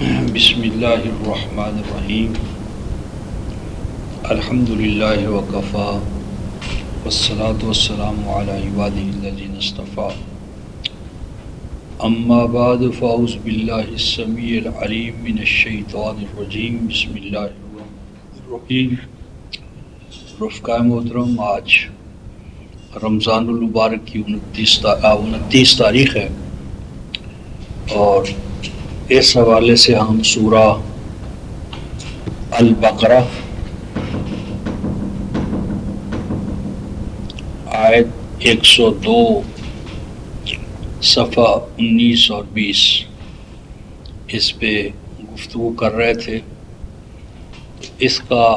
بسم اللہ الرحمن الرحیم الحمدللہ وکفا والصلاة والسلام علی عبادہ الذین اصطفیٰ اما بعد فاعوذ باللہ السمیع العلیم من الشیطان الرجیم بسم اللہ الرحمن الرحیم۔ رفقائے محترم، آج رمضان المبارک کی 29 تاریخ ہے اور اس حوالے سے ہم سورہ البقرہ آیت 102 صفحہ 19 اور 20 اس پہ گفتگو کر رہے تھے۔ اس کا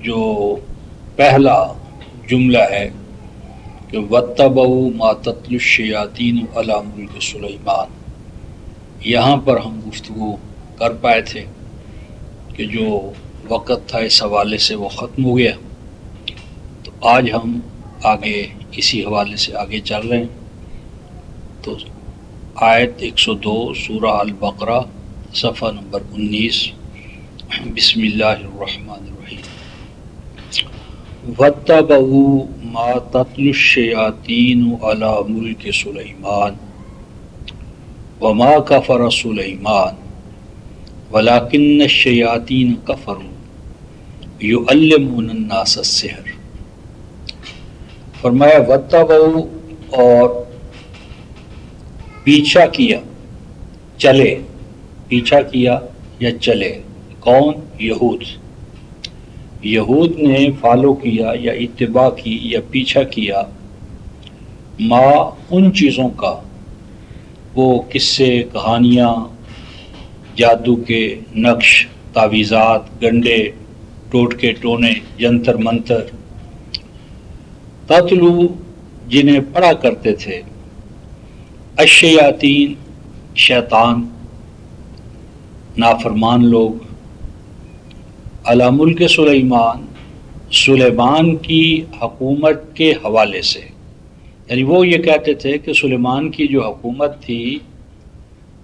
جو پہلا جملہ ہے کہ وَاتَّبَعُوا مَا تَتْلُو الشَّيَاطِينُ عَلَىٰ مُلْكِ سُلَيْمَانَ، یہاں پر ہم گفتگو کر پائے تھے کہ جو وقت تھا اس حوالے سے وہ ختم ہو گیا، تو آج ہم آگے اسی حوالے سے آگے چل رہے ہیں۔ تو آیت 102 سورہ البقرہ صفحہ نمبر 19، بسم اللہ الرحمن الرحیم۔ وَاتَّبَعُوا مَا تَتْلُو الشَّيَاطِينُ عَلَىٰ مُلْكِ سُلَيْمَانَ وَمَا كَفَرَ سُلَيْمَانُ وَلَٰكِنَّ الشَّيَاطِينَ كَفَرُوا يُعَلِّمُونَ النَّاسَ السِّحْرَ۔ فرمایا وَاتَّبَعُوا، اور پیچھا کیا، چلے، پیچھا کیا یا چلے، کون؟ یہود نے فالو کیا یا اتباع کی یا پیچھا کیا ما ان چیزوں کا، وہ قصے، کہانیاں، جادو کے نقش، تعویذات، گنڈے، ٹوٹکے ٹونے، جنتر منتر، تتلو جنہیں پڑھا کرتے تھے، الشیاطین شیطان، نافرمان لوگ، علی ملک سلیمان، سلیمان کی حکومت کے حوالے سے، یعنی وہ یہ کہتے تھے کہ سلیمان کی جو حکومت تھی،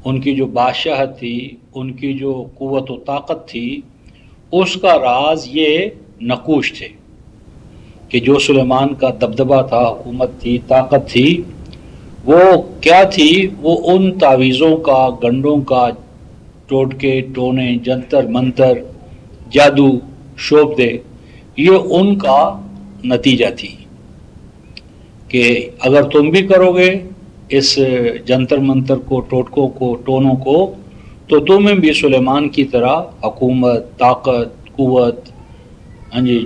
ان کی جو بادشاہت تھی، ان کی جو قوت و طاقت تھی، اس کا راز یہ نقوش تھے کہ جو سلیمان کا دبدبہ تھا، حکومت تھی، طاقت تھی، وہ کیا تھی؟ وہ ان تعویذوں کا، گنڈوں کا، ٹوٹکے ٹونے، جنتر منتر، جادو، شعبدے، یہ ان کا نتیجہ تھی کہ اگر تم بھی کرو گے اس جنتر منتر کو، ٹوٹکوں کو، ٹونوں کو، تو تمہیں بھی سلیمان کی طرح حکومت، طاقت، قوت،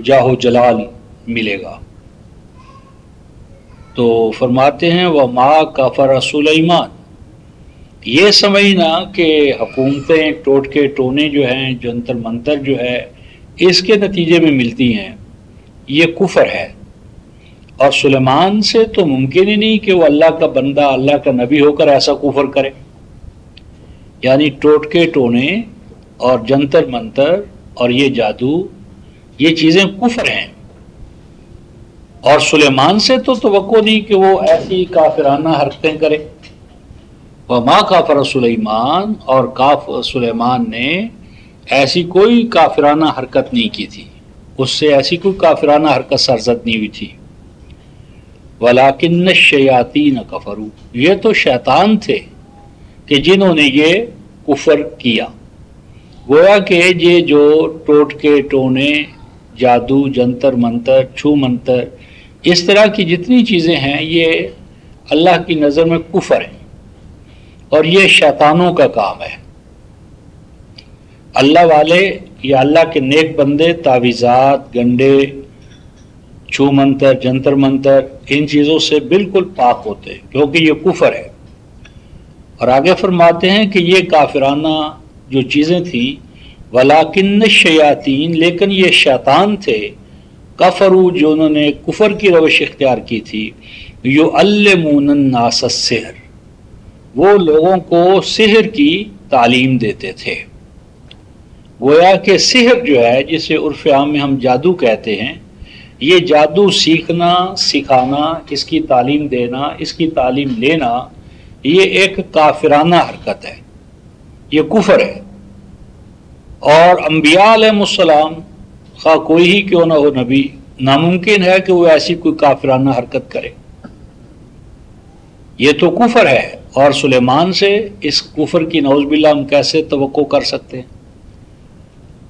جاہ و جلال ملے گا۔ تو فرماتے ہیں وَمَا كَفَرَ سُلَيْمَانُ، یہ سمجھنا کہ حکومتیں، ٹوٹکے ٹونے جو ہیں، جنتر منتر جو ہے، اس کے نتیجے میں ملتی ہیں، یہ کفر ہے۔ اور سلیمان سے تو ممکن ہی نہیں کہ وہ اللہ کا بندہ، اللہ کا نبی ہو کر ایسا کفر کرے۔ یعنی ٹوٹکے ٹونے اور جنتر منتر اور یہ جادو، یہ چیزیں کفر ہیں، اور سلیمان سے تو توقع نہیں کہ وہ ایسی کافرانہ حرکتیں کرے۔ وما کافر سلیمان، اور سلیمان نے ایسی کوئی کافرانہ حرکت نہیں کی تھی، اس سے ایسی کوئی کافرانہ حرکت سرزد نہیں ہوئی تھی۔ وَلَٰكِنَّ الشَّيَاطِينَ كَفَرُوا، یہ تو شیطان تھے کہ جنہوں نے یہ کفر کیا۔ گویا کہ یہ جو ٹوٹکے ٹونے، جادو، جنتر منتر، چھو منتر، اس طرح کی جتنی چیزیں ہیں، یہ اللہ کی نظر میں کفر ہیں اور یہ شیطانوں کا کام ہے۔ اللہ والے یا اللہ کے نیک بندے تعویذات، گنڈے، چھو منتر، جنتر منتر، ان چیزوں سے بالکل پاک ہوتے ہیں کیونکہ یہ کفر ہے۔ اور آگے فرماتے ہیں کہ یہ کافرانہ جو چیزیں تھیں، وَلَٰكِنَّ الشَّيَاطِينَ، لیکن یہ شیطان تھے، کفروا، جو انہوں نے کفر کی روش اختیار کی تھی، يُعَلِّمُونَ النَّاسَ السِّحْرَ، وہ لوگوں کو سحر کی تعلیم دیتے تھے۔ گویا کہ سحر جو ہے، جسے عرف عام میں ہم جادو کہتے ہیں، یہ جادو سیکھنا، سکھانا، اس کی تعلیم دینا، اس کی تعلیم لینا، یہ ایک کافرانہ حرکت ہے، یہ کفر ہے، اور انبیاء علیہ السلام خواہ کوئی ہی کیوں نہ ہو نبی، ناممکن ہے کہ وہ ایسی کوئی کافرانہ حرکت کرے، یہ تو کفر ہے، اور سلیمان سے اس کفر کی نعوذ باللہ ہم کیسے توقع کر سکتے ہیں؟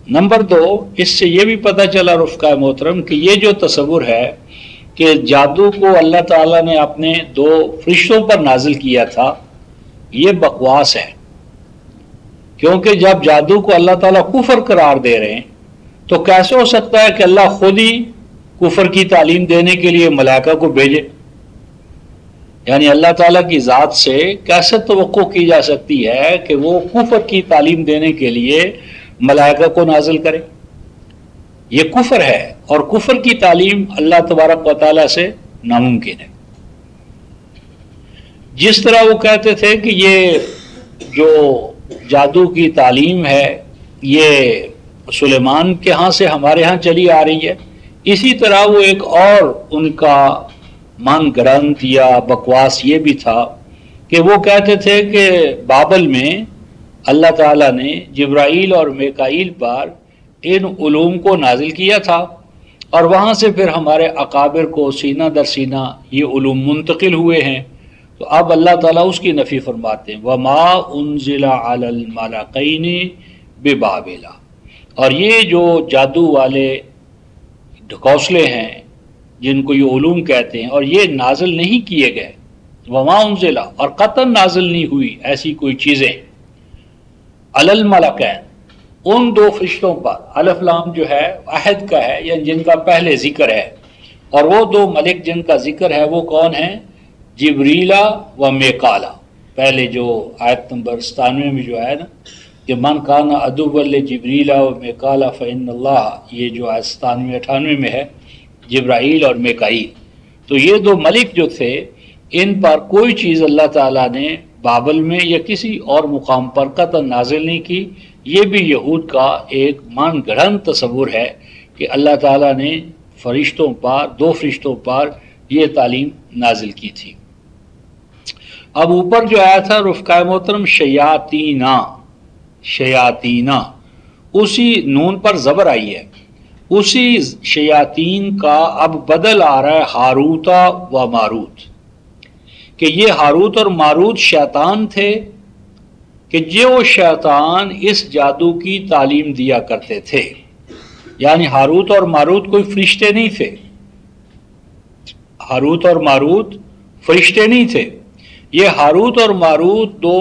نمبر دو، اس سے یہ بھی پتہ چلا رفقائے محترم کہ یہ جو تصور ہے کہ جادو کو اللہ تعالیٰ نے اپنے دو فرشتوں پر نازل کیا تھا، یہ بکواس ہے، کیونکہ جب جادو کو اللہ تعالیٰ کفر قرار دے رہے ہیں تو کیسے ہو سکتا ہے کہ اللہ خود ہی کفر کی تعلیم دینے کے لیے ملائکہ کو بھیجے؟ یعنی اللہ تعالیٰ کی ذات سے کیسے توقع کی جا سکتی ہے کہ وہ کفر کی تعلیم دینے کے لیے ملائکہ کو نازل کرے؟ یہ کفر ہے، اور کفر کی تعلیم اللہ تبارک و تعالیٰ سے ناممکن ہے۔ جس طرح وہ کہتے تھے کہ یہ جو جادو کی تعلیم ہے یہ سلیمان کے ہاں سے ہمارے ہاں چلی آ رہی ہے، اسی طرح وہ ایک اور ان کا مان گرنتھ یا بکواس یہ بھی تھا کہ وہ کہتے تھے کہ بابل میں اللہ تعالیٰ نے جبرائیل اور میکائیل پر ان علوم کو نازل کیا تھا، اور وہاں سے پھر ہمارے اکابر کو سینہ در سینہ یہ علوم منتقل ہوئے ہیں۔ تو اب اللہ تعالیٰ اس کی نفی فرماتے ہیں، وَمَا أُنزِلَ عَلَى الْمَلَكَيْنِ بِبَابِلَ، اور یہ جو جادو والے ڈھکوسلے ہیں جن کو یہ علوم کہتے ہیں، اور یہ نازل نہیں کیے گئے، وَمَا أُنزِلَ، اور قطعاً نازل نہیں ہوئی ایسی کوئی چیزیں، عَلَى الْمَلَكَيْنِ، ان دو فرشتوں پر، الف لام جو ہے عہد کا ہے، یعنی جن کا پہلے ذکر ہے، اور وہ دو ملک جن کا ذکر ہے وہ کون ہیں؟ جبریلا و میکالا۔ پہلے جو آیت نمبر 97 میں جو ہے نا کہ من کان عدوا لجبریلا و میکالا فإن اللہ، یہ جو آیت 97 98 میں ہے، جبرائیل اور میکائیل، تو یہ دو ملک جو تھے ان پر کوئی چیز اللہ تعالیٰ نے بابل میں یا کسی اور مقام پر قطع نازل نہیں کی۔ یہ بھی یہود کا ایک مان گڑھن تصور ہے کہ اللہ تعالیٰ نے فرشتوں پر، دو فرشتوں پر یہ تعلیم نازل کی تھی۔ اب اوپر جو آیا تھا رفقائے محترم شیاطینہ، شیاطینہ، اسی نون پر زبر آئی ہے، اسی شیاطین کا اب بدل آ رہا ہے ہاروتا و ماروت، کہ یہ ہاروت اور ماروت شیطان تھے کہ جو شیطان اس جادو کی تعلیم دیا کرتے تھے، یعنی ہاروت اور ماروت کوئی فرشتے نہیں تھے، ہاروت اور ماروت فرشتے نہیں تھے، یہ ہاروت اور ماروت دو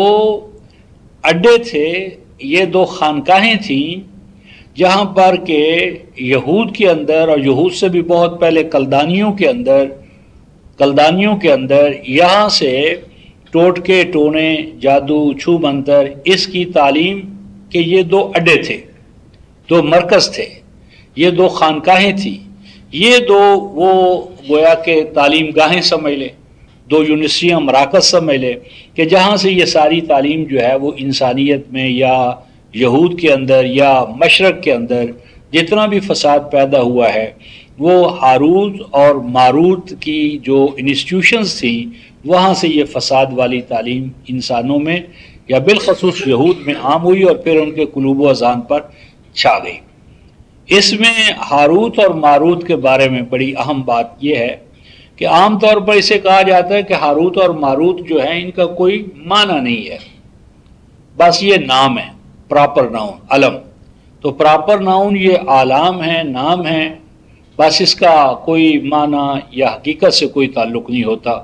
اڈے تھے، یہ دو خانقاہیں تھیں جہاں پر کہ یہود کے اندر، اور یہود سے بھی بہت پہلے کلدانیوں کے اندر یہاں سے ٹوٹکے ٹونے، جادو، چھو منتر، اس کی تعلیم کے یہ دو اڈے تھے، دو مرکز تھے، یہ دو خانقاہیں تھیں، یہ دو وہ گویا کہ تعلیم گاہیں سمجھ لیں، دو یونیورسٹیاں مراکز سمجھ لیں کہ جہاں سے یہ ساری تعلیم جو ہے وہ انسانیت میں یا یہود کے اندر یا مشرق کے اندر جتنا بھی فساد پیدا ہوا ہے وہ ہاروت اور ماروت کی جو انسٹیٹیوشنز تھیں وہاں سے یہ فساد والی تعلیم انسانوں میں یا بالخصوص یہود میں عام ہوئی اور پھر ان کے قلوب و اذہان پر چھا گئی۔ اس میں ہاروت اور ماروت کے بارے میں بڑی اہم بات یہ ہے کہ عام طور پر اسے کہا جاتا ہے کہ ہاروت اور ماروت جو ہے ان کا کوئی معنی نہیں ہے، بس یہ نام ہے، پراپر ناؤن، علم، تو پراپر ناؤن یہ آلام ہے، نام ہے، بس اس کا کوئی معنی یا حقیقت سے کوئی تعلق نہیں ہوتا،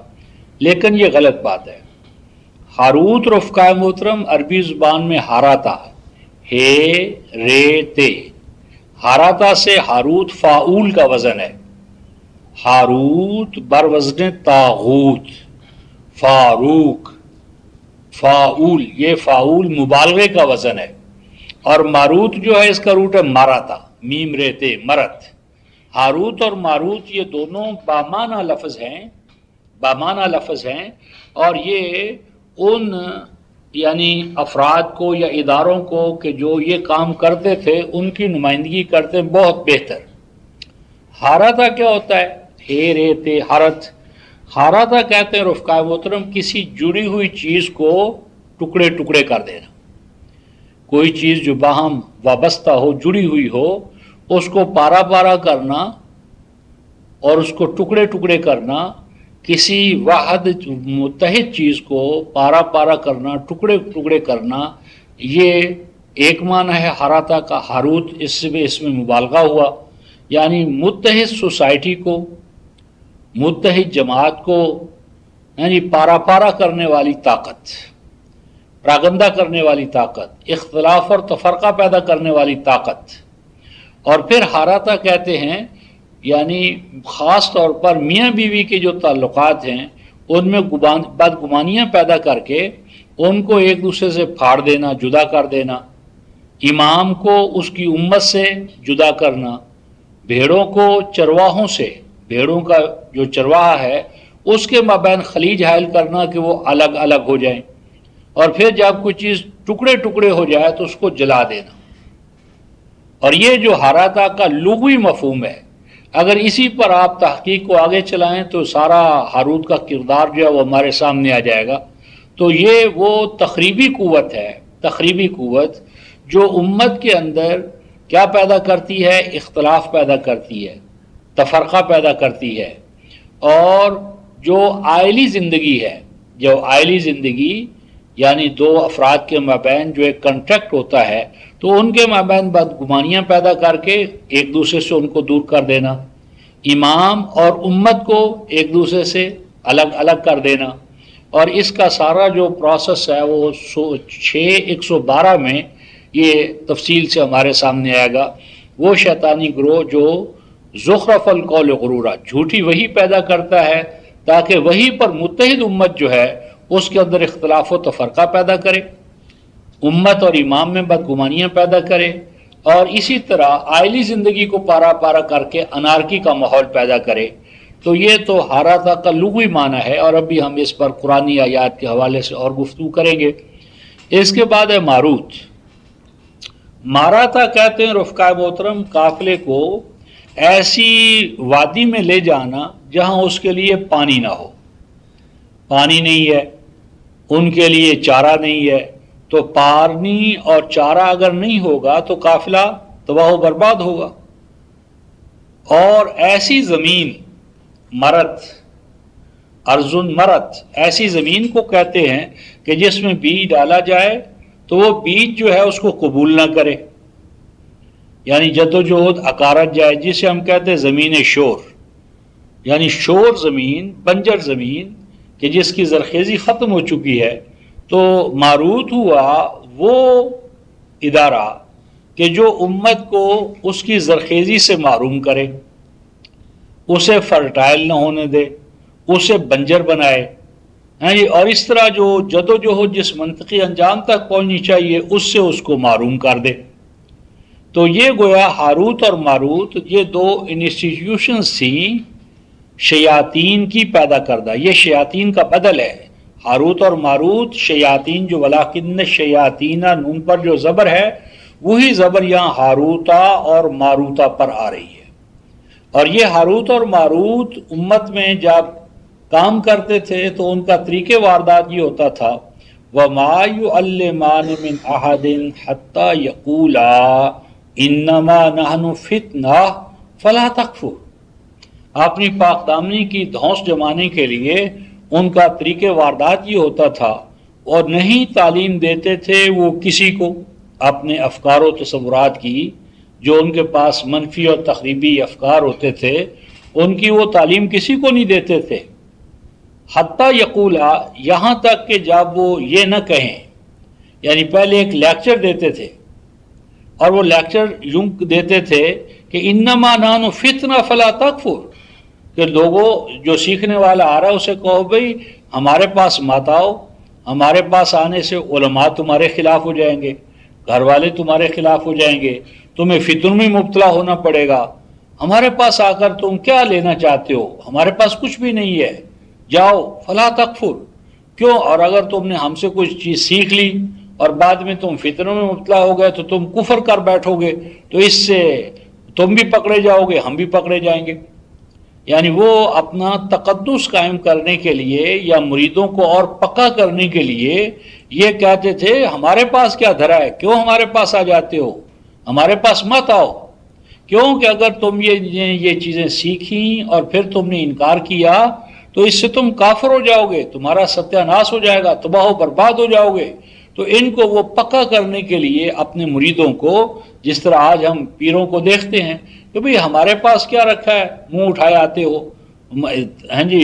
لیکن یہ غلط بات ہے۔ ہاروت رفقائے محترم عربی زبان میں ہاراتا، ہے رے تے، ہاراتا سے ہاروت فاعول کا وزن ہے، ہاروت بر وزن طاغوت، فاروق، فاعول، یہ فاعول مبالغے کا وزن ہے، اور ماروت جو ہے اس کا روٹ ہے ماراتا، میم ریتے، مرت۔ ہاروت اور ماروت یہ دونوں بامانہ لفظ ہیں، اور یہ ان یعنی افراد کو یا اداروں کو کہ جو یہ کام کرتے تھے ان کی نمائندگی کرتے بہت بہتر۔ ہاراتا کیا ہوتا ہے؟ ہے ریتے ہارت، ہاراتا کہتے ہیں رفقائے محترم کسی جڑی ہوئی چیز کو ٹکڑے ٹکڑے کر دینا، کوئی چیز جو باہم وابستہ ہو، جڑی ہوئی ہو، اس کو پارا پارا کرنا اور اس کو ٹکڑے ٹکڑے کرنا، کسی واحد متحد چیز کو پارا پارا کرنا، ٹکڑے ٹکڑے کرنا، یہ ایک معنی ہے ہاراتا کا۔ ہاروت اس میں مبالغہ ہوا، یعنی متحد سوسائٹی کو، متحد جماعت کو، یعنی پارا پارا کرنے والی طاقت، پراگندہ کرنے والی طاقت، اختلاف اور تفرقہ پیدا کرنے والی طاقت۔ اور پھر ہاراتا کہتے ہیں یعنی خاص طور پر میاں بیوی کے جو تعلقات ہیں ان میں بدگمانیاں پیدا کر کے ان کو ایک دوسرے سے پھاڑ دینا، جدا کر دینا، امام کو اس کی امت سے جدا کرنا، بھیڑوں کو چرواہوں سے، بھیڑوں کا جو چرواہا ہے اس کے مابین خلیج حائل کرنا کہ وہ الگ الگ ہو جائیں، اور پھر جب کوئی چیز ٹکڑے ٹکڑے ہو جائے تو اس کو جلا دینا۔ اور یہ جو ہاراتا کا لغوی مفہوم ہے، اگر اسی پر آپ تحقیق کو آگے چلائیں تو سارا ہاروت کا کردار جو ہے وہ ہمارے سامنے آ جائے گا۔ تو یہ وہ تخریبی قوت ہے، تخریبی قوت جو امت کے اندر کیا پیدا کرتی ہے؟ اختلاف پیدا کرتی ہے، تفرقہ پیدا کرتی ہے، اور جو عائلی زندگی ہے، جو عائلی زندگی یعنی دو افراد کے مابین جو ایک کنٹیکٹ ہوتا ہے تو ان کے مابین بدگمانیاں پیدا کر کے ایک دوسرے سے ان کو دور کر دینا، امام اور امت کو ایک دوسرے سے الگ الگ کر دینا، اور اس کا سارا جو پروسیس ہے وہ 112 میں یہ تفصیل سے ہمارے سامنے آئے گا۔ وہ شیطانی گروہ جو زخرف القول غرورا، جھوٹی وحی پیدا کرتا ہے تاکہ وحی پر متحد امت جو ہے اس کے اندر اختلاف و تفرقہ پیدا کرے، امت اور امام میں بدگمانیاں پیدا کرے، اور اسی طرح عائلی زندگی کو پارا پارا کر کے انارکی کا ماحول پیدا کرے۔ تو یہ تو ہاراتا کا لغوی معنی ہے، اور ابھی ہم اس پر قرآنی آیات کے حوالے سے اور گفتگو کریں گے۔ اس کے بعد ہے ماروت۔ ماراتا کہتے ہیں رفقائے محترم قافلے کو ایسی وادی میں لے جانا جہاں اس کے لیے پانی نہ ہو، پانی نہیں ہے، ان کے لیے چارہ نہیں ہے، تو پانی اور چارہ اگر نہیں ہوگا تو قافلہ تباہ و برباد ہوگا۔ اور ایسی زمین مرت، ارضن مرت، ایسی زمین کو کہتے ہیں کہ جس میں بیج ڈالا جائے تو وہ بیج جو ہے اس کو قبول نہ کرے، یعنی جدوجہد اکارت جائے، جسے ہم کہتے ہیں زمین شور، یعنی شور زمین، بنجر زمین کہ جس کی زرخیزی ختم ہو چکی ہے۔ تو ماروت ہوا وہ ادارہ کہ جو امت کو اس کی زرخیزی سے محروم کرے، اسے فرٹائل نہ ہونے دے، اسے بنجر بنائے، اور اس طرح جو جدوجہد جس منطقی انجام تک پہنچنی چاہیے اس سے اس کو محروم کر دے۔ تو یہ گویا ہاروت اور ماروت یہ دو انسٹیٹیوشنز تھیں شیاطین کی پیدا کردہ، یہ شیاطین کا بدل ہے۔ ہاروت اور ماروت شیاطین، جو ولاکن شیاطین نون پر جو زبر ہے وہی زبر یہاں ہاروتا اور ماروتا پر آ رہی ہے۔ اور یہ ہاروت اور ماروت امت میں جب کام کرتے تھے تو ان کا طریقے واردات یہ ہوتا تھا، وَمَا يُعَلِّمَانِ مِنْ أَحَدٍ حَتَّى يَقُولَا إِنَّمَا نَحْنُ فِتْنَةٌ فَلَا تَكْفُرْ۔ اپنی پاک دامنی کی دھونس جمانے کے لیے ان کا طریقے واردات یہ ہوتا تھا، اور نہیں تعلیم دیتے تھے وہ کسی کو اپنے افکار و تصورات کی، جو ان کے پاس منفی اور تخریبی افکار ہوتے تھے ان کی وہ تعلیم کسی کو نہیں دیتے تھے۔ حتیٰ یقولا، یہاں تک کہ جب وہ یہ نہ کہیں، یعنی پہلے ایک لیکچر دیتے تھے، اور وہ لیکچر یوں دیتے تھے کہ انما نحن فتنہ فلا تکفر، کہ لوگوں جو سیکھنے والا آ رہا ہے اسے کہو بھئی ہمارے پاس مت آؤ، ہمارے پاس آنے سے علماء تمہارے خلاف ہو جائیں گے، گھر والے تمہارے خلاف ہو جائیں گے، تمہیں فتن میں مبتلا ہونا پڑے گا، ہمارے پاس آ کر تم کیا لینا چاہتے ہو، ہمارے پاس کچھ بھی نہیں ہے، جاؤ فلا تکفر۔ کیوں؟ اور اگر تم نے ہم سے کچھ چیز سیکھ لی اور بعد میں تم فتنوں میں مبتلا ہو گئے تو تم کفر کر بیٹھو گے، تو اس سے تم بھی پکڑے جاؤ گے، ہم بھی پکڑے جائیں گے۔ یعنی وہ اپنا تقدس قائم کرنے کے لیے یا مریدوں کو اور پکا کرنے کے لیے یہ کہتے تھے ہمارے پاس کیا دھرا ہے، کیوں ہمارے پاس آ جاتے ہو، ہمارے پاس مت آؤ، کیوں کہ اگر تم یہ چیزیں سیکھیں اور پھر تم نے انکار کیا تو اس سے تم کافر ہو جاؤ گے، تمہارا ستیہ ناش ہو جائے گا، تباہ و برباد ہو جاؤ گے۔ تو ان کو وہ پکا کرنے کے لیے اپنے مریدوں کو، جس طرح آج ہم پیروں کو دیکھتے ہیں کہ بھئی ہمارے پاس کیا رکھا ہے، منہ اٹھائے آتے ہو، ہاں جی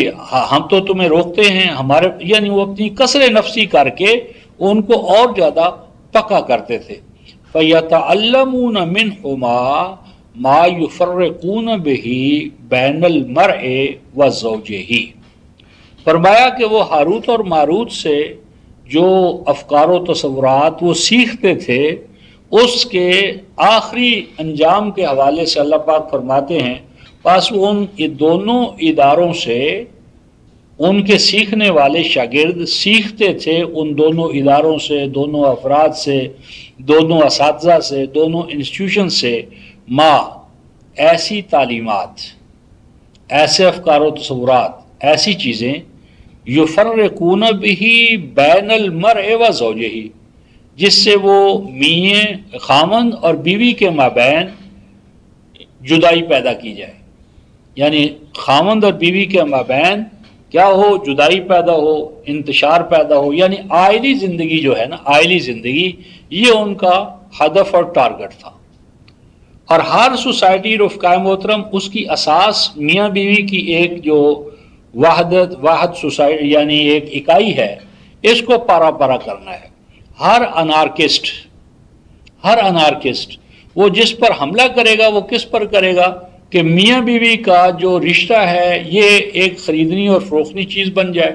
ہم تو تمہیں روکتے ہیں، ہمارے یعنی وہ اپنی کسر نفسی کر کے ان کو اور زیادہ پکا کرتے تھے۔ فَيَتَعَلَّمُونَ مِنْهُمَا مَا يُفَرِّقُونَ بِهِ بَيْنَ الْمَرْءِ وَزَوْجِهِ، فرمایا کہ وہ ہاروت اور ماروت سے جو افکار و تصورات وہ سیکھتے تھے، اس کے آخری انجام کے حوالے سے اللہ پاک فرماتے ہیں پس ان دونوں اداروں سے ان کے سیکھنے والے شاگرد سیکھتے تھے، ان دونوں اداروں سے، دونوں افراد سے، دونوں اساتذہ سے، دونوں انسٹیٹیوشن سے ایسی تعلیمات، ایسے افکار و تصورات، ایسی چیزیں یفرقون بہ بین المرء و زوجہ، جس سے وہ میاں خامند اور بیوی کے مابین جدائی پیدا کی جائے، یعنی خامند اور بیوی کے مابین کیا ہو، جدائی پیدا ہو، انتشار پیدا ہو، یعنی آئلی زندگی جو ہے نا، آئلی زندگی، یہ ان کا ہدف اور ٹارگٹ تھا۔ اور ہر سوسائٹی رفقائے محترم، اس کی اساس میاں بیوی کی ایک جو واحد سوسائٹی یعنی ایک اکائی ہے، اس کو پارا پارا کرنا ہے۔ ہر انارکسٹ وہ جس پر حملہ کرے گا وہ کس پر کرے گا کہ میاں بیوی کا جو رشتہ ہے یہ ایک خریدنی اور فروختنی چیز بن جائے،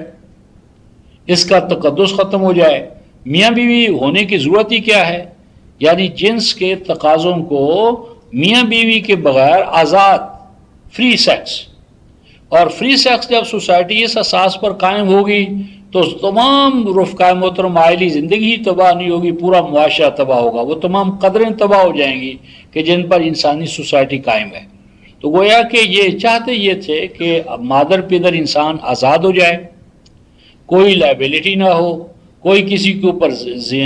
اس کا تقدس ختم ہو جائے۔ میاں بیوی ہونے کی ضرورت ہی کیا ہے، یعنی جنس کے تقاضوں کو میاں بیوی کے بغیر آزاد، فری سیکس، اور فری سیکس جب سوسائٹی اس اساس پر قائم ہوگی تو تمام رفقائے محترم آئلی زندگی تباہ نہیں ہوگی، پورا معاشرہ تباہ ہوگا، وہ تمام قدریں تباہ ہو جائیں گی کہ جن پر انسانی سوسائٹی قائم ہے۔ تو گویا کہ یہ چاہتے یہ تھے کہ مادر پیدر انسان آزاد ہو جائے، کوئی لائبلٹی نہ ہو، کوئی کسی کے اوپر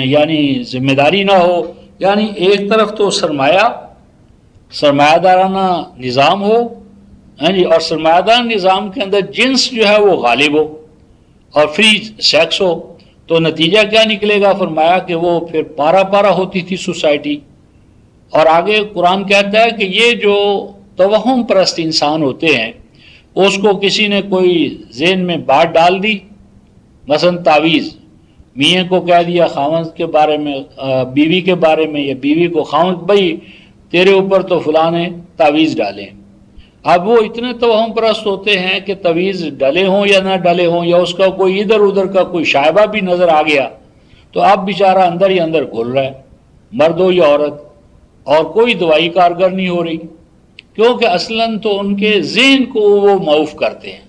یعنی ذمہ داری نہ ہو، یعنی ایک طرف تو سرمایہ دارانہ نظام ہو، اور سرمایہ دار نظام کے اندر جنس جو ہے وہ غالب ہو اور فری سیکس ہو، تو نتیجہ کیا نکلے گا؟ فرمایا کہ وہ پھر پارا پارا ہوتی تھی سوسائٹی۔ اور آگے قرآن کہتا ہے کہ یہ جو توہم پرست انسان ہوتے ہیں، اس کو کسی نے کوئی ذہن میں بات ڈال دی، مثلا تعویذ، میاں کو کہہ دیا خاوند کے بارے میں، بیوی کے بارے میں، یا بیوی کو خاوند، بھائی تیرے اوپر تو فلاں نے تعویذ ڈالے۔ اب وہ اتنے توہم پرست ہوتے ہیں کہ تعویذ ڈلے ہوں یا نہ ڈلے ہوں، یا اس کا کوئی ادھر ادھر کا کوئی شائبہ بھی نظر آ گیا تو اب بیچارہ اندر ہی اندر گھل رہا ہے، مرد ہو یا عورت، اور کوئی دوائی کارگر نہیں ہو رہی، کیونکہ اصلاً تو ان کے ذہن کو وہ معوف کرتے ہیں،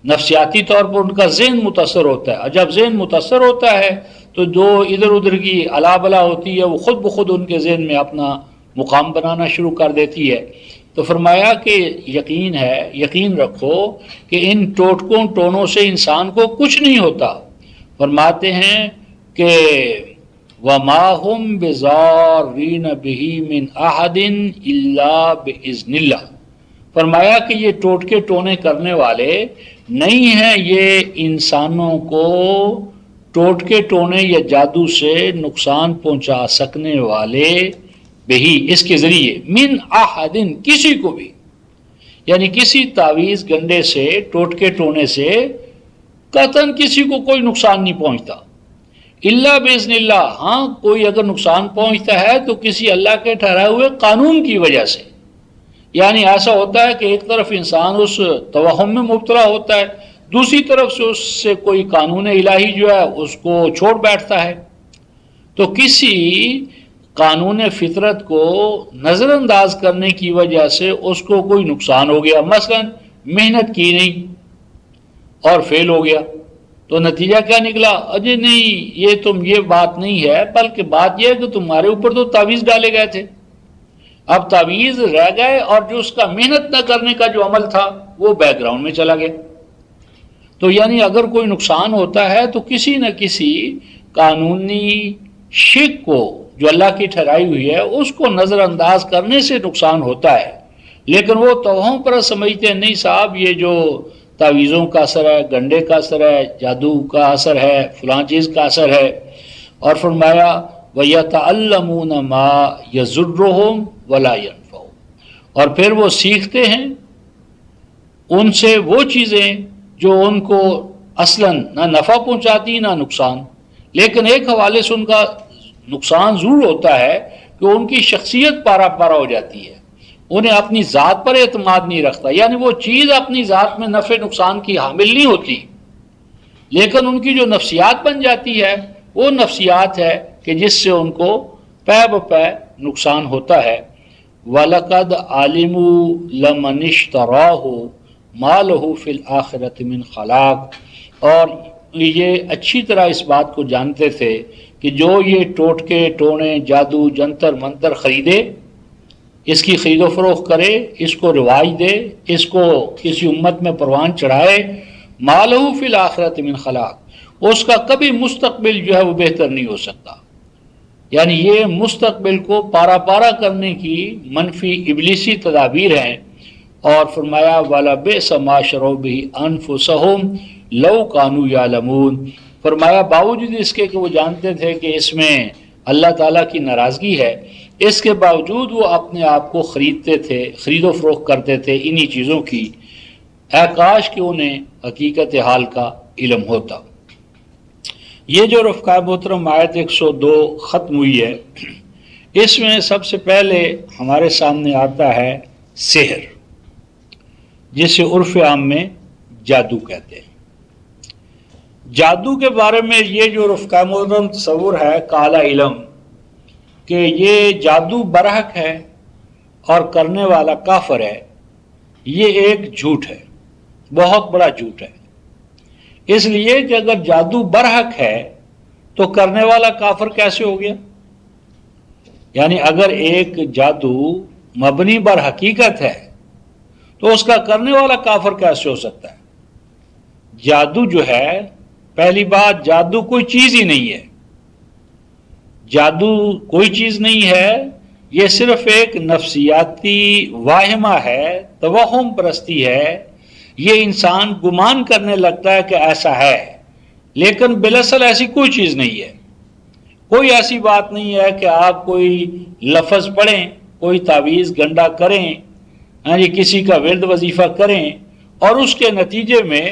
نفسیاتی طور پر ان کا ذہن متاثر ہوتا ہے، اور جب ذہن متاثر ہوتا ہے تو جو ادھر ادھر کی الا بلا ہوتی ہے وہ خود بخود ان کے ذہن میں اپنا مقام بنانا شروع کر دیتی ہے۔ تو فرمایا کہ یقین رکھو کہ ان ٹوٹکوں ٹونوں سے انسان کو کچھ نہیں ہوتا۔ فرماتے ہیں کہ وَمَا هُمْ بِضَارِّينَ بِهِ مِنْ أَحَدٍ إِلَّا بِإِذْنِ اللَّهِ، فرمایا کہ یہ ٹوٹکے ٹونے کرنے والے نہیں ہیں یہ انسانوں کو ٹوٹکے ٹونے یا جادو سے نقصان پہنچا سکنے والے بہی، اس کے ذریعے، من احدن، کسی کو بھی، یعنی کسی تعویذ گنڈے سے، ٹوٹکے ٹونے سے قطعاً کسی کو کوئی نقصان نہیں پہنچتا، الا باذن اللہ، ہاں کوئی اگر نقصان پہنچتا ہے تو کسی اللہ کے ٹھہرائے ہوئے قانون کی وجہ سے، یعنی ایسا ہوتا ہے کہ ایک طرف انسان اس توہم میں مبتلا ہوتا ہے، دوسری طرف سے اس سے کوئی قانون الہی جو ہے اس کو چھوڑ بیٹھتا ہے، تو کسی قانون فطرت کو نظر انداز کرنے کی وجہ سے اس کو کوئی نقصان ہو گیا، مثلا محنت کی نہیں اور فیل ہو گیا، تو نتیجہ کیا نکلا؟ اجے نہیں، یہ بات نہیں ہے، بلکہ بات یہ ہے کہ تمہارے اوپر تو تعویذ ڈالے گئے تھے، اب تعویذ رہ گئے اور جو اس کا محنت نہ کرنے کا جو عمل تھا وہ بیک گراؤنڈ میں چلا گیا. تو یعنی اگر کوئی نقصان ہوتا ہے تو کسی نہ کسی قانونی شک کو جو اللہ کی ٹھہرائی ہوئی ہے اس کو نظر انداز کرنے سے نقصان ہوتا ہے. لیکن وہ توہم پر سمجھتے ہیں نہیں صاحب یہ جو تعویذوں کا اثر ہے، گنڈے کا اثر ہے، جادو کا اثر ہے، فلاں چیز کا اثر ہے. اور فرمایا وَيَتَعَلَّمُونَ مَا يَضُرُّهُمْ وَلَا يَنفَعُهُمْ، اور پھر وہ سیکھتے ہیں ان سے وہ چیزیں جو ان کو اصلاً نہ نفع پہنچاتی نہ نقصان. لیکن ایک حوالے سے ان کا نقصان ضرور ہوتا ہے کہ ان کی شخصیت پارا پارا ہو جاتی ہے، انہیں اپنی ذات پر اعتماد نہیں رکھتا، یعنی وہ چیز اپنی ذات میں نفع نقصان کی حامل نہیں ہوتی، لیکن ان کی جو نفسیات بن جاتی ہے وہ نفسیات ہے کہ جس سے ان کو پے بپے نقصان ہوتا ہے. وَلَقَدْ عَلِمُوا لَمَنِ اشْتَرَاهُ مَا لَهُ فِي الْآخِرَةِ مِنْ خَلَاقٍ، اور یہ اچھی طرح اس بات کو جانتے تھے کہ جو یہ ٹوٹکے ٹونے جادو جنتر منتر خریدے، اس کی خرید و فروخت کرے، اس کو رواج دے، اس کو کسی امت میں پروان چڑھائے، مَا لَهُ فِي الْآخِرَةِ مِنْ خَلَاقٍ، اس کا کبھی مستقبل جو ہے وہ بہتر نہیں ہو سکتا. یعنی یہ مستقبل کو پارا پارا کرنے کی منفی ابلیسی تدابیر ہیں. اور فرمایا وَلَبِئْسَ مَا شَرَوْا بِهِ أَنفُسَهُمْ لَوْ كَانُوا يَعْلَمُونَ، فرمایا باوجود اس کے کہ وہ جانتے تھے کہ اس میں اللہ تعالیٰ کی ناراضگی ہے، اس کے باوجود وہ اپنے آپ کو خریدتے تھے، خرید و فروخت کرتے تھے انہی چیزوں کی. اے کاش کہ انہیں حقیقت حال کا علم ہوتا. یہ جو رفقائے محترم آیت 102 ختم ہوئی ہے، اس میں سب سے پہلے ہمارے سامنے آتا ہے سحر، جسے عرف عام میں جادو کہتے ہیں. جادو کے بارے میں یہ جو رفقائے محترم تصور ہے کالا علم کہ یہ جادو برحق ہے اور کرنے والا کافر ہے، یہ ایک جھوٹ ہے، بہت بڑا جھوٹ ہے. اس لیے کہ اگر جادو برحق ہے تو کرنے والا کافر کیسے ہو گیا؟ یعنی اگر ایک جادو مبنی بر حقیقت ہے تو اس کا کرنے والا کافر کیسے ہو سکتا ہے؟ جادو جو ہے، پہلی بات جادو کوئی چیز ہی نہیں ہے، جادو کوئی چیز نہیں ہے، یہ صرف ایک نفسیاتی واہمہ ہے، توہم پرستی ہے. یہ انسان گمان کرنے لگتا ہے کہ ایسا ہے، لیکن بالاصل ایسی کوئی چیز نہیں ہے. کوئی ایسی بات نہیں ہے کہ آپ کوئی لفظ پڑھیں، کوئی تعویذ گنڈا کریں، کسی کا ورد وظیفہ کریں اور اس کے نتیجے میں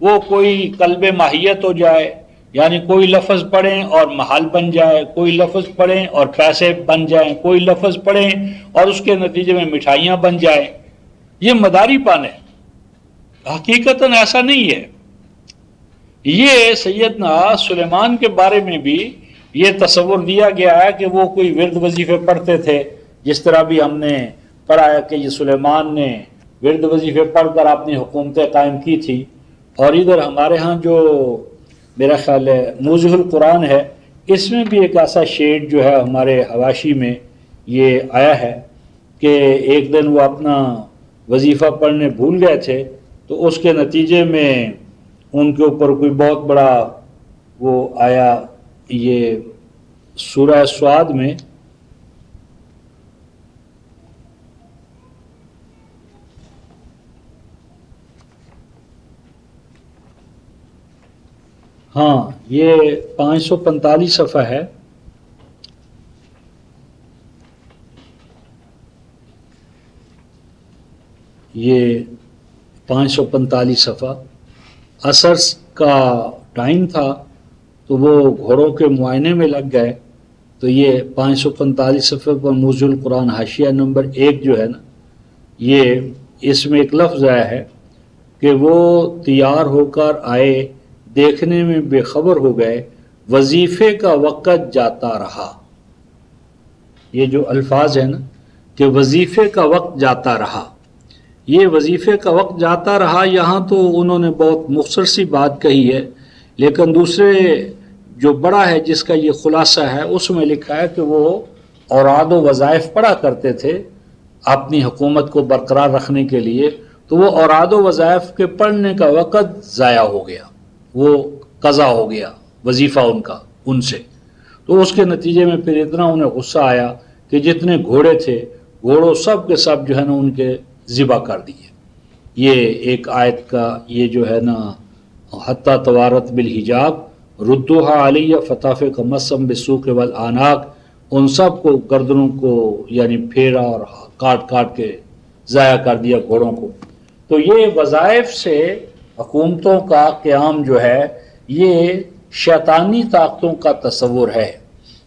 وہ کوئی قلب ماہیت ہو جائے، یعنی کوئی لفظ پڑھیں اور محل بن جائے، کوئی لفظ پڑھیں اور پیسے بن جائیں، کوئی لفظ پڑھیں اور اس کے نتیجے میں مٹھائیاں بن جائیں. یہ مداری پن ہے، حقیقتاً ایسا نہیں ہے. یہ سیدنا سلیمان کے بارے میں بھی یہ تصور دیا گیا ہے کہ وہ کوئی ورد وظیفے پڑھتے تھے، جس طرح بھی ہم نے پڑھا ہے کہ یہ سلیمان نے ورد وظیفے پڑھ کر اپنی حکومتیں قائم کی تھی. اور ادھر ہمارے ہاں جو میرا خیال ہے موضوع القرآن ہے، اس میں بھی ایک ایسا شیڈ جو ہے ہمارے حواشی میں یہ آیا ہے کہ ایک دن وہ اپنا وظیفہ پڑھنے بھول گئے تھے، تو اس کے نتیجے میں ان کے اوپر کوئی بہت بڑا وہ آیا. یہ سورہ سعد میں ہاں یہ 545 صفحہ ہے. یہ 545 صفحہ عصر کا ٹائم تھا تو وہ گھوڑوں کے معائنے میں لگ گئے. تو یہ 545 صفحے پر موضوع القرآن حاشیہ نمبر 1 جو ہے نا، یہ اس میں ایک لفظ آیا ہے کہ وہ تیار ہو کر آئے، دیکھنے میں بے خبر ہو گئے، وظیفے کا وقت جاتا رہا. یہ جو الفاظ ہیں نا کہ وظیفے کا وقت جاتا رہا، یہ وظیفے کا وقت جاتا رہا، یہاں تو انہوں نے بہت مختصر سی بات کہی ہے، لیکن دوسرے جو بڑا ہے جس کا یہ خلاصہ ہے اس میں لکھا ہے کہ وہ اوراد و وظائف پڑھا کرتے تھے اپنی حکومت کو برقرار رکھنے کے لیے، تو وہ اوراد و وظائف کے پڑھنے کا وقت ضائع ہو گیا، وہ قضا ہو گیا وظیفہ ان سے. تو اس کے نتیجے میں پھر اتنا انہیں غصہ آیا کہ جتنے گھوڑے تھے گھوڑوں سب کے سب جو ہے نا ان کے ذبح کر دیے. یہ ایک آیت کا یہ جو ہے نا حتی توارت بالحجاب ردوہا علیہ فتافے کا مسم بسوق والعناق، ان سب کو گردنوں کو یعنی پھیرا اور کاٹ کاٹ کے ضائع کر دیا گھوڑوں کو. تو یہ وظائف سے حکومتوں کا قیام جو ہے یہ شیطانی طاقتوں کا تصور ہے.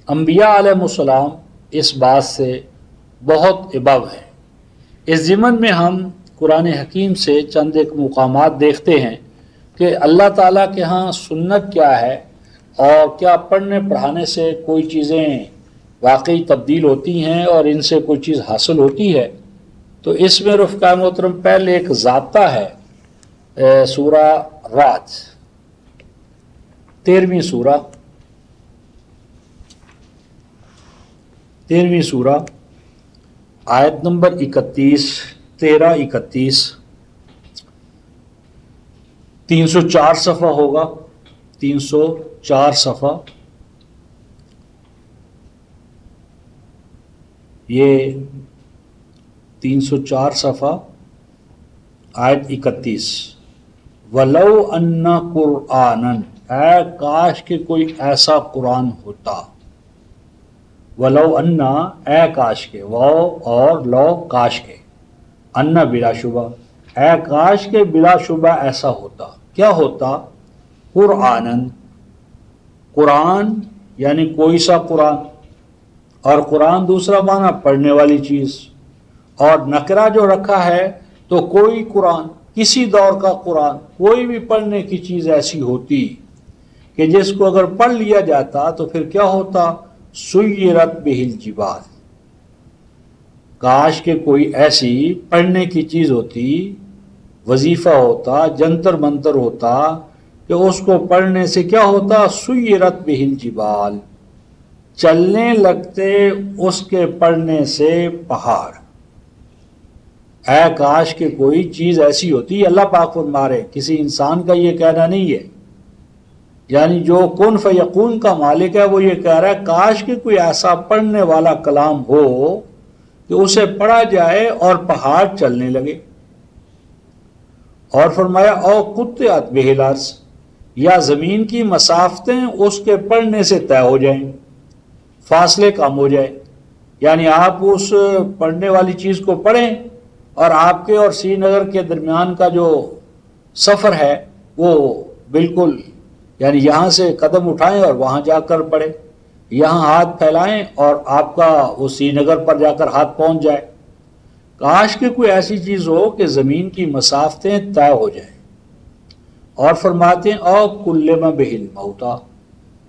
انبیاء علیہ السلام اس بات سے بہت ابو ہیں. اس ضمن میں ہم قرآن حکیم سے چند ایک مقامات دیکھتے ہیں کہ اللہ تعالیٰ کے ہاں سنت کیا ہے اور کیا پڑھنے پڑھانے سے کوئی چیزیں واقعی تبدیل ہوتی ہیں اور ان سے کوئی چیز حاصل ہوتی ہے. تو اس میں رفقا محترم پہلے ایک ضابطہ ہے، سورہ رعد 13ویں سورہ آیت نمبر 31 13-31 304 صفحہ ہوگا، 304 صفحہ. یہ 304 صفحہ آیت 31 وَلَوْ أَنَّ قُرْآنًا، اے کاش کہ کوئی ایسا قرآن ہوتا. وَلَوْ أَنَّ، اے کاش کے، واو اور لو کاش کے، ان بلا شبہ، اے کاش کے بلا شبہ ایسا ہوتا. کیا ہوتا؟ قرآنً، قرآن یعنی کوئی سا قرآن، اور قرآن دوسرا معنی پڑھنے والی چیز، اور نکرہ جو رکھا ہے تو کوئی قرآن، کسی دور کا قرآن، کوئی بھی پڑھنے کی چیز ایسی ہوتی کہ جس کو اگر پڑھ لیا جاتا تو پھر کیا ہوتا؟ سیرت بہ الجبال، کاش کہ کوئی ایسی پڑھنے کی چیز ہوتی، وظیفہ ہوتا، جنتر منتر ہوتا کہ اس کو پڑھنے سے کیا ہوتا؟ سیرت بہ الجبال، چلنے لگتے اس کے پڑھنے سے پہاڑ. اے کاش کہ کوئی چیز ایسی ہوتی. اللہ پاک فرما رہے، کسی انسان کا یہ کہنا نہیں ہے، یعنی جو کن فیکون کا مالک ہے وہ یہ کہہ رہا ہے کاش کہ کوئی ایسا پڑھنے والا کلام ہو کہ اسے پڑھا جائے اور پہاڑ چلنے لگے. اور فرمایا او قطعت بہ الارض، یا زمین کی مسافتیں اس کے پڑھنے سے طے ہو جائیں، فاصلے کم ہو جائے. یعنی آپ اس پڑھنے والی چیز کو پڑھیں اور آپ کے اور سری نگر کے درمیان کا جو سفر ہے وہ بالکل، یعنی یہاں سے قدم اٹھائیں اور وہاں جا کر پڑھیں، یہاں ہاتھ پھیلائیں اور آپ کا وہ سری نگر پر جا کر ہاتھ پہنچ جائے. کاش کہ کوئی ایسی چیز ہو کہ زمین کی مسافتیں طے ہو جائیں. اور فرماتے ہیں او کلم بہ الموتیٰ،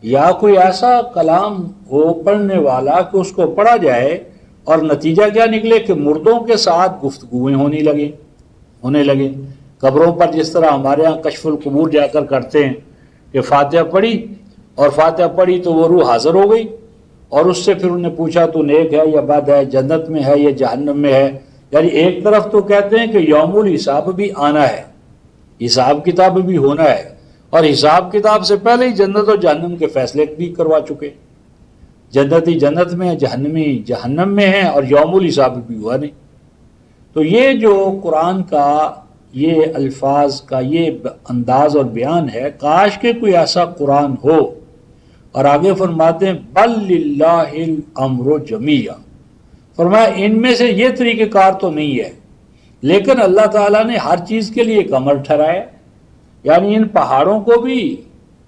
یا کوئی ایسا کلام ہو پڑھنے والا کہ اس کو پڑھا جائے اور نتیجہ کیا نکلے کہ مردوں کے ساتھ گفتگویں ہونے لگے. قبروں پر جس طرح ہمارے ہاں کشف القبور جا کر کرتے ہیں کہ فاتحہ پڑھی اور فاتحہ پڑھی تو وہ روح حاضر ہو گئی اور اس سے پھر انہوں نے پوچھا تو نیک ہے یا بد ہے، جنت میں ہے یا جہنم میں ہے. یعنی ایک طرف تو کہتے ہیں کہ یوم الحساب بھی آنا ہے، حساب کتاب بھی ہونا ہے، اور حساب کتاب سے پہلے ہی جنت اور جہنم کے فیصلے بھی کروا چکے. جنتی جنت میں ہے، جہنمی جہنم میں ہے، اور یوم الحساب بھی ہوا نہیں. تو یہ جو قرآن کا یہ الفاظ کا یہ انداز اور بیان ہے، کاش کہ کوئی ایسا قرآن ہو. اور آگے فرماتے ہیں بل للہ الامر جمیعا، فرمایا ان میں سے یہ طریقہ کار تو نہیں ہے، لیکن اللہ تعالیٰ نے ہر چیز کے لیے ایک امر ٹھہرایا. یعنی ان پہاڑوں کو بھی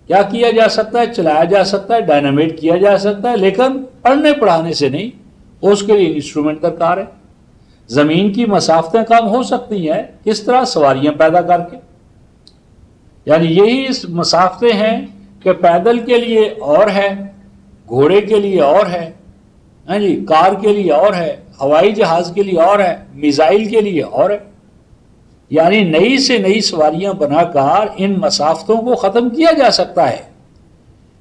کیا کیا جا سکتا ہے؟ چلایا جا سکتا ہے، ڈائنامیٹ کیا جا سکتا ہے، لیکن پڑھنے پڑھانے سے نہیں، اس کے لیے انسٹرومنٹ درکار ہے. زمین کی مسافتیں کم ہو سکتی ہیں، کس طرح؟ سواریاں پیدا کر کے. یعنی یہی اس مسافتیں ہیں کہ پیدل کے لیے اور ہے، گھوڑے کے لیے اور ہے، ہاں جی، کار کے لیے اور ہے، ہوائی جہاز کے لیے اور ہے، میزائل کے لیے اور ہے. یعنی نئی سے نئی سواریاں بنا کر ان مسافتوں کو ختم کیا جا سکتا ہے.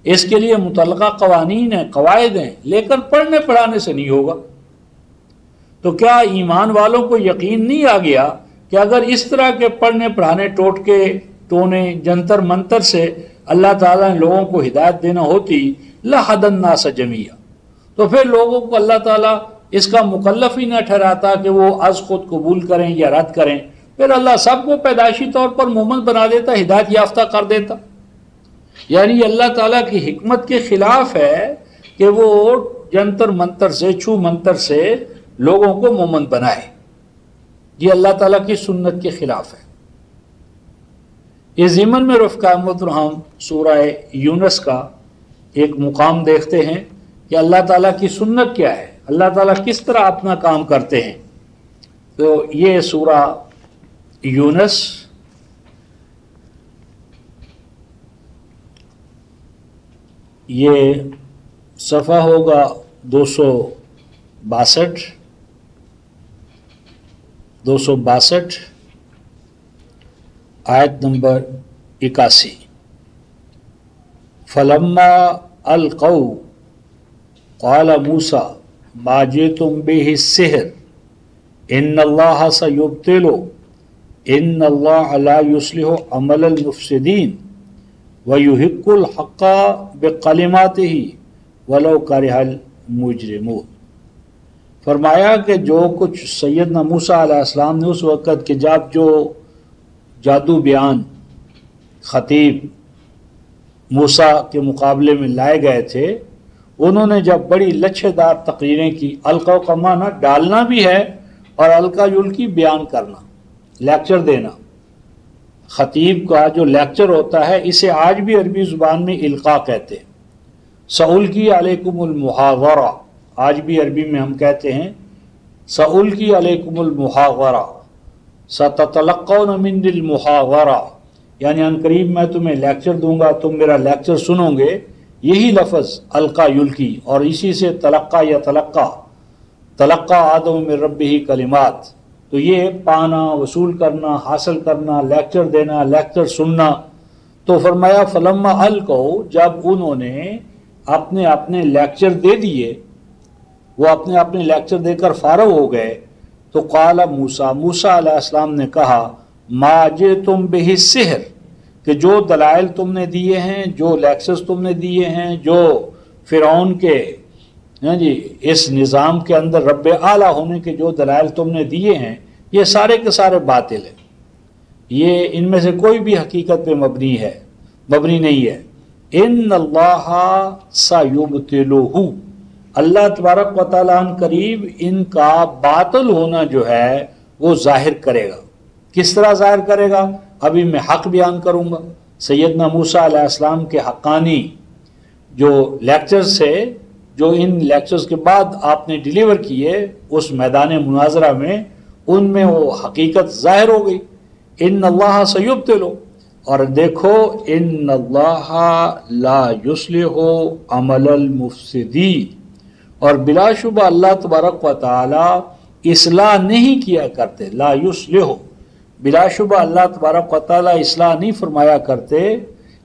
اس کے لیے متعلقہ قوانین ہیں، قواعد ہیں، لیکن پڑھنے پڑھانے سے نہیں ہوگا. تو کیا ایمان والوں کو یقین نہیں آ گیا کہ اگر اس طرح کے پڑھنے پڑھانے ٹوٹکے ٹونے جنتر منتر سے اللہ تعالیٰ نے لوگوں کو ہدایت دینا ہوتی لَحَدَ النَّاسَ جَمِيعًا، تو پھر لوگوں کو اللہ تعالیٰ اس کا مکلف ہی نہ ٹھہراتا کہ وہ از خود قبول کریں یا رد کریں، پھر اللہ سب کو پیدائشی طور پر مومن بنا دیتا، ہدایت یافتہ کر دیتا۔ یعنی اللہ تعالیٰ کی حکمت کے خلاف ہے کہ وہ جنتر منتر سے چھو منتر سے لوگوں کو مومن بنائے، یہ اللہ تعالیٰ کی سنت کے خلاف ہے۔ اس ضمن میں رفقا محترم سورہ یونس کا ایک مقام دیکھتے ہیں کہ اللہ تعالیٰ کی سنت کیا ہے، اللہ تعالیٰ کس طرح اپنا کام کرتے ہیں۔ تو یہ سورہ یونس یہ صفحہ ہوگا 262 آیت نمبر 81۔ فلما القوا قال موسیٰ ما جئتم به السحر ان اللہ سیبطلہ ان اللہ لا یصلح عمل المفسدین وَيُحِقُّ الْحَقَّ بِقَلِمَاتِهِ وَلَوْ كَرِهَ الْمُجْرِمُونَ۔ فرمایا کہ جو کچھ سیدنا موسیٰ علیہ السلام نے اس وقت کہ جب جو جادو بیان خطیب موسیٰ کے مقابلے میں لائے گئے تھے، انہوں نے جب بڑی لچھے دار تقریریں کی، القوا کا معنی ڈالنا بھی ہے اور القا یلقی بیان کرنا، لیکچر دینا۔ خطیب کا جو لیکچر ہوتا ہے اسے آج بھی عربی زبان میں القاء کہتے ہیں۔ سألقی علیکم المحاورہ، آج بھی عربی میں ہم کہتے ہیں سألقی علیکم المحاورہ، ستتلقون من المحاورہ، یعنی ان قریب میں تمہیں لیکچر دوں گا، تم میرا لیکچر سنو گے۔ یہی لفظ القا یلقی، اور اسی سے تلقا یا تلقا آدم من ربہ کلمات، تو یہ پانا، وصول کرنا، حاصل کرنا، لیکچر دینا، لیکچر سننا۔ تو فرمایا فلما القوا، جب انہوں نے اپنے لیکچر دے دیے، وہ اپنے لیکچر دے کر فارغ ہو گئے، تو قال موسیٰ علیہ السلام نے کہا ما جئتم بہ السحر، کہ جو دلائل تم نے دیے ہیں، جو لیکچرز تم نے دیے ہیں، جو فرعون کے اس نظام کے اندر رب اعلیٰ ہونے کے جو دلائل تم نے دیے ہیں، یہ سارے کے سارے باطل ہیں، یہ ان میں سے کوئی بھی حقیقت پہ مبنی نہیں ہے۔ ان اللہ سیبطلہ، اللہ تبارک و تعالیٰ عنہ قریب ان کا باطل ہونا جو ہے وہ ظاہر کرے گا۔ کس طرح ظاہر کرے گا؟ ابھی میں حق بیان کروں گا۔ سیدنا موسیٰ علیہ السلام کے حقانی جو لیکچرز سے، جو ان لیکچرز کے بعد آپ نے ڈیلیور کیے اس میدان مناظرہ میں، ان میں وہ حقیقت ظاہر ہو گئی۔ ان اللہ سیبطلہ، اور دیکھو ان اللہ لا یصلح عمل المفسدین، اور بلا شبہ اللہ تبارک و تعالی اصلاح نہیں کیا کرتے، لا یصلح، بلا شبہ اللہ تبارک و تعالی اصلاح نہیں فرمایا کرتے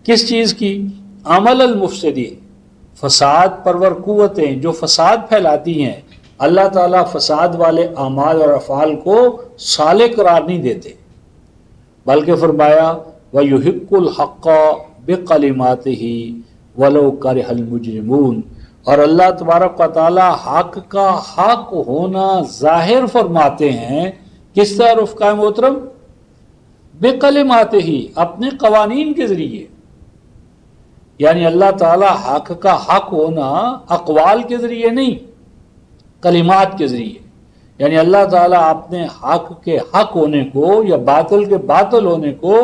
کس چیز کی؟ عمل المفسدین، فساد پرور قوتیں جو فساد پھیلاتی ہیں، اللہ تعالیٰ فساد والے اعمال اور افعال کو صالح قرار نہیں دیتے، بلکہ فرمایا وَيُحِقُّ الْحَقَّ بِقَلِمَاتِهِ وَلَوْ كَرِهَ الْمُجْرِمُونَ، اور اللہ تبارک و تعالیٰ حق کا حق ہونا ظاہر فرماتے ہیں۔ کس طرح رفقائے محترم؟ بِقَلِمَاتِهِ، اپنے قوانین کے ذریعے، یعنی اللہ تعالیٰ حق کا حق ہونا اقوال کے ذریعے نہیں، کلمات کے ذریعے، یعنی اللہ تعالیٰ اپنے حق کے حق ہونے کو یا باطل کے باطل ہونے کو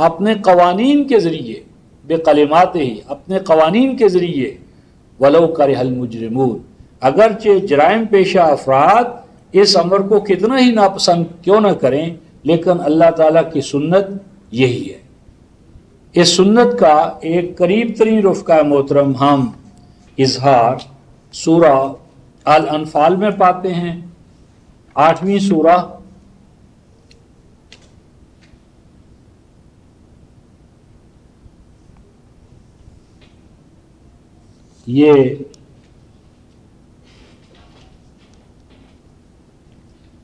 اپنے قوانین کے ذریعے، بِقَلِمَاتِهِ، اپنے قوانین کے ذریعے، وَلَوْ كَرِهَ الْمُجْرِمُونَ، اگرچہ جرائم پیشہ افراد اس امر کو کتنا ہی ناپسند کیوں نہ کریں، لیکن اللہ تعالیٰ کی سنت یہی ہے۔ اس سنت کا ایک قریب ترین رفقہ محترم ہم اظہار سورہ الانفال میں پاتے ہیں، 8ویں سورہ، یہ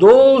2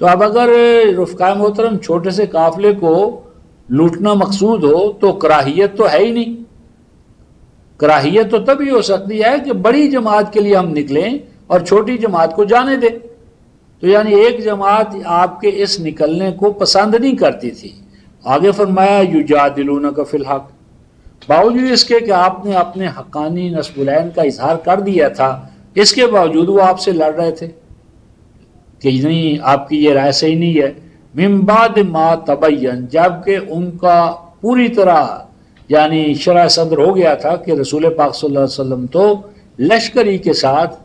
تو اب اگر رفقائے محترم چھوٹے سے قافلے کو لوٹنا مقصود ہو تو کراہیت تو ہے ہی نہیں. کراہیت تو تبھی ہو سکتی ہے کہ بڑی جماعت کے لیے ہم نکلیں اور چھوٹی جماعت کو جانے دیں. تو یعنی ایک جماعت آپ کے اس نکلنے کو پسند نہیں کرتی تھی. آگے فرمایا یجادلونک فی الحق، باوجود اس کے کہ آپ نے اپنے حقانی نصب العین کا اظہار کر دیا تھا، اس کے باوجود وہ آپ سے لڑ رہے تھے کہ نہیں آپ کی یہ رائے صحیح نہیں ہے. من بعد ما تبین، جبکہ ان کا پوری طرح یعنی شرح صدر ہو گیا تھا کہ رسول پاک صلی اللہ علیہ وسلم تو لشکری کے ساتھ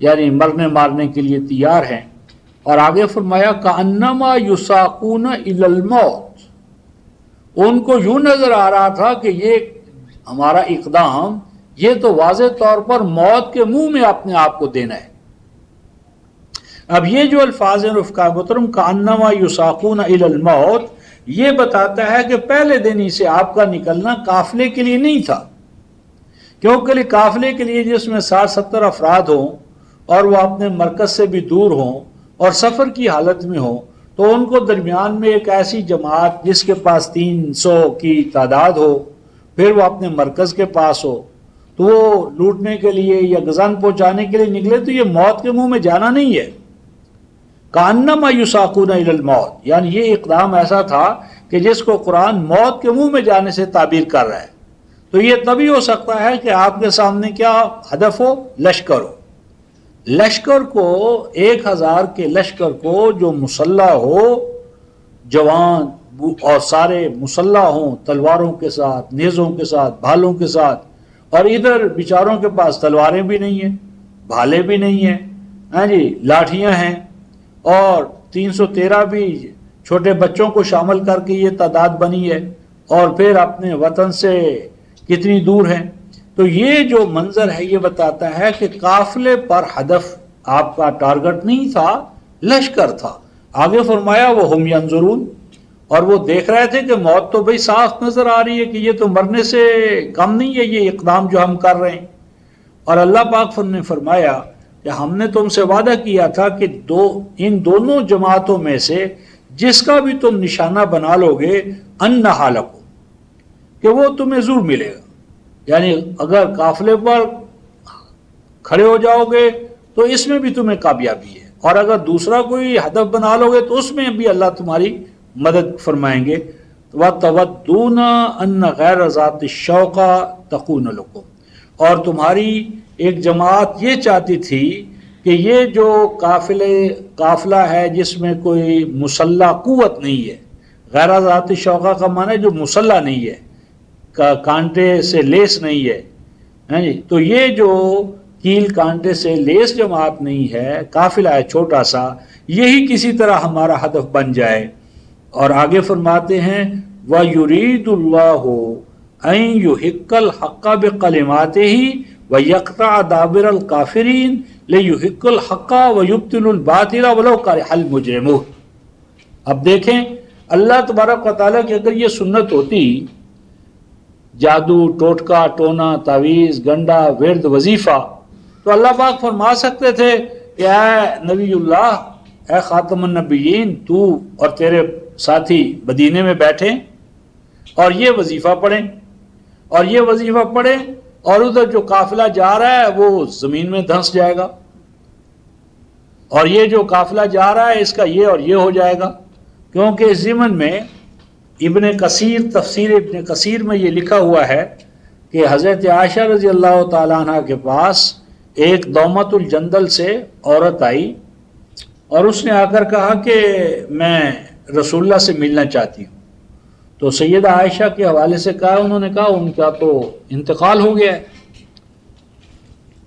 یعنی مرنے مارنے کے لیے تیار ہیں. اور آگے فرمایا کأنما یساقون الی الموت، ان کو یوں نظر آ رہا تھا کہ یہ ہمارا اقدام یہ تو واضح طور پر موت کے منہ میں اپنے آپ کو دینا ہے. اب یہ جو الفاظ ہیں رفقائے محترم کأنما یساقون الی الموت، یہ بتاتا ہے کہ پہلے دن ہی سے آپ کا نکلنا قافلے کے لیے نہیں تھا، کیونکہ قافلے کے لیے جس میں 60-70 افراد ہوں اور وہ اپنے مرکز سے بھی دور ہوں اور سفر کی حالت میں ہوں، تو ان کو درمیان میں ایک ایسی جماعت جس کے پاس 300 کی تعداد ہو، پھر وہ اپنے مرکز کے پاس ہو، تو وہ لوٹنے کے لیے یا غزن پہنچانے کے لیے نکلے، تو یہ موت کے منہ میں جانا نہیں ہے. کأنما یساقون الی الموت، یعنی یہ اقدام ایسا تھا کہ جس کو قرآن موت کے منہ میں جانے سے تعبیر کر رہا ہے. تو یہ تبھی ہو سکتا ہے کہ آپ کے سامنے کیا ہدف ہو؟ لشکر ہو. لشکر کو 1000 کے لشکر کو جو مسلح ہو، جوان اور سارے مسلح ہوں تلواروں کے ساتھ، نیزوں کے ساتھ، بھالوں کے ساتھ، اور ادھر بیچاروں کے پاس تلواریں بھی نہیں ہیں، بھالے بھی نہیں ہیں، ہاں جی لاٹھیاں ہیں، اور 313 بھی چھوٹے بچوں کو شامل کر کے یہ تعداد بنی ہے، اور پھر اپنے وطن سے کتنی دور ہیں. تو یہ جو منظر ہے یہ بتاتا ہے کہ قافلے پر ہدف آپ کا ٹارگٹ نہیں تھا، لشکر تھا. آگے فرمایا وَهُمْ يَنْظُرُونَ، اور وہ دیکھ رہے تھے کہ موت تو بھئی صاف نظر آ رہی ہے کہ یہ تو مرنے سے کم نہیں ہے یہ اقدام جو ہم کر رہے ہیں. اور اللہ پاک نے فرمایا کہ ہم نے تم سے وعدہ کیا تھا کہ ان دونوں جماعتوں میں سے جس کا بھی تم نشانہ بنا لو گے انہا لکم، کہ وہ تمہیں ضرور ملے گا. یعنی اگر قافلے پر کھڑے ہو جاؤ گے تو اس میں بھی تمہیں کامیابی ہے، اور اگر دوسرا کوئی ہدف بنا لو گے تو اس میں بھی اللہ تمہاری مدد فرمائیں گے. وَتَوَدُّونَ أَنَّ غَيْرَ ذَاتِ الشَّوْقَ تَكُونَ لَكُمْ، اور تمہاری ایک جماعت یہ چاہتی تھی کہ یہ جو قافلہ ہے جس میں کوئی مسلح قوت نہیں ہے، غیر ذات الشوقہ کا معنی جو مسلح نہیں ہے، کانٹے سے لیس نہیں ہے، تو یہ جو کیل کانٹے سے لیس جماعت نہیں ہے، قافلہ ہے چھوٹا سا، یہی کسی طرح ہمارا ہدف بن جائے. اور آگے فرماتے ہیں وَيُرِيدُ اللَّهُ أَن يُحِقَّ الْحَقَّ بِقَلِمَاتِهِ وَيَقْطَعَ دَابِرَ الْكَافِرِينَ لِيُحِقَّ الْحَقَّ وَيُبْطِلُ الْبَاطِلَ وَلَوْ كَرِهَ الْمُجْرِمُونَ. اب دیکھیں اللہ تبارک و تعالیٰ کی اگر یہ سنت ہوتی، جادو، ٹوٹکا، ٹونا، تعویذ، گنڈا، ورد، وظیفہ، تو اللہ پاک فرما سکتے تھے کہ اے نبی اللہ، اے خاتم النبیین، تو اور تیرے ساتھی مدینے میں بیٹھیں اور یہ وظیفہ پڑھیں اور یہ وظیفہ پڑھیں، اور ادھر جو قافلہ جا رہا ہے وہ زمین میں دھنس جائے گا، اور یہ جو قافلہ جا رہا ہے اس کا یہ اور یہ ہو جائے گا. کیونکہ اس ضمن میں ابن کثیر، تفسیر ابن کثیر میں یہ لکھا ہوا ہے کہ حضرت عائشہ رضی اللہ تعالیٰ عنہ کے پاس ایک دومت الجندل سے عورت آئی اور اس نے آ کر کہا کہ میں رسول اللہ سے ملنا چاہتی ہوں. تو سیدہ عائشہ کے حوالے سے کہا، انہوں نے کہا ان کا تو انتقال ہو گیا ہے،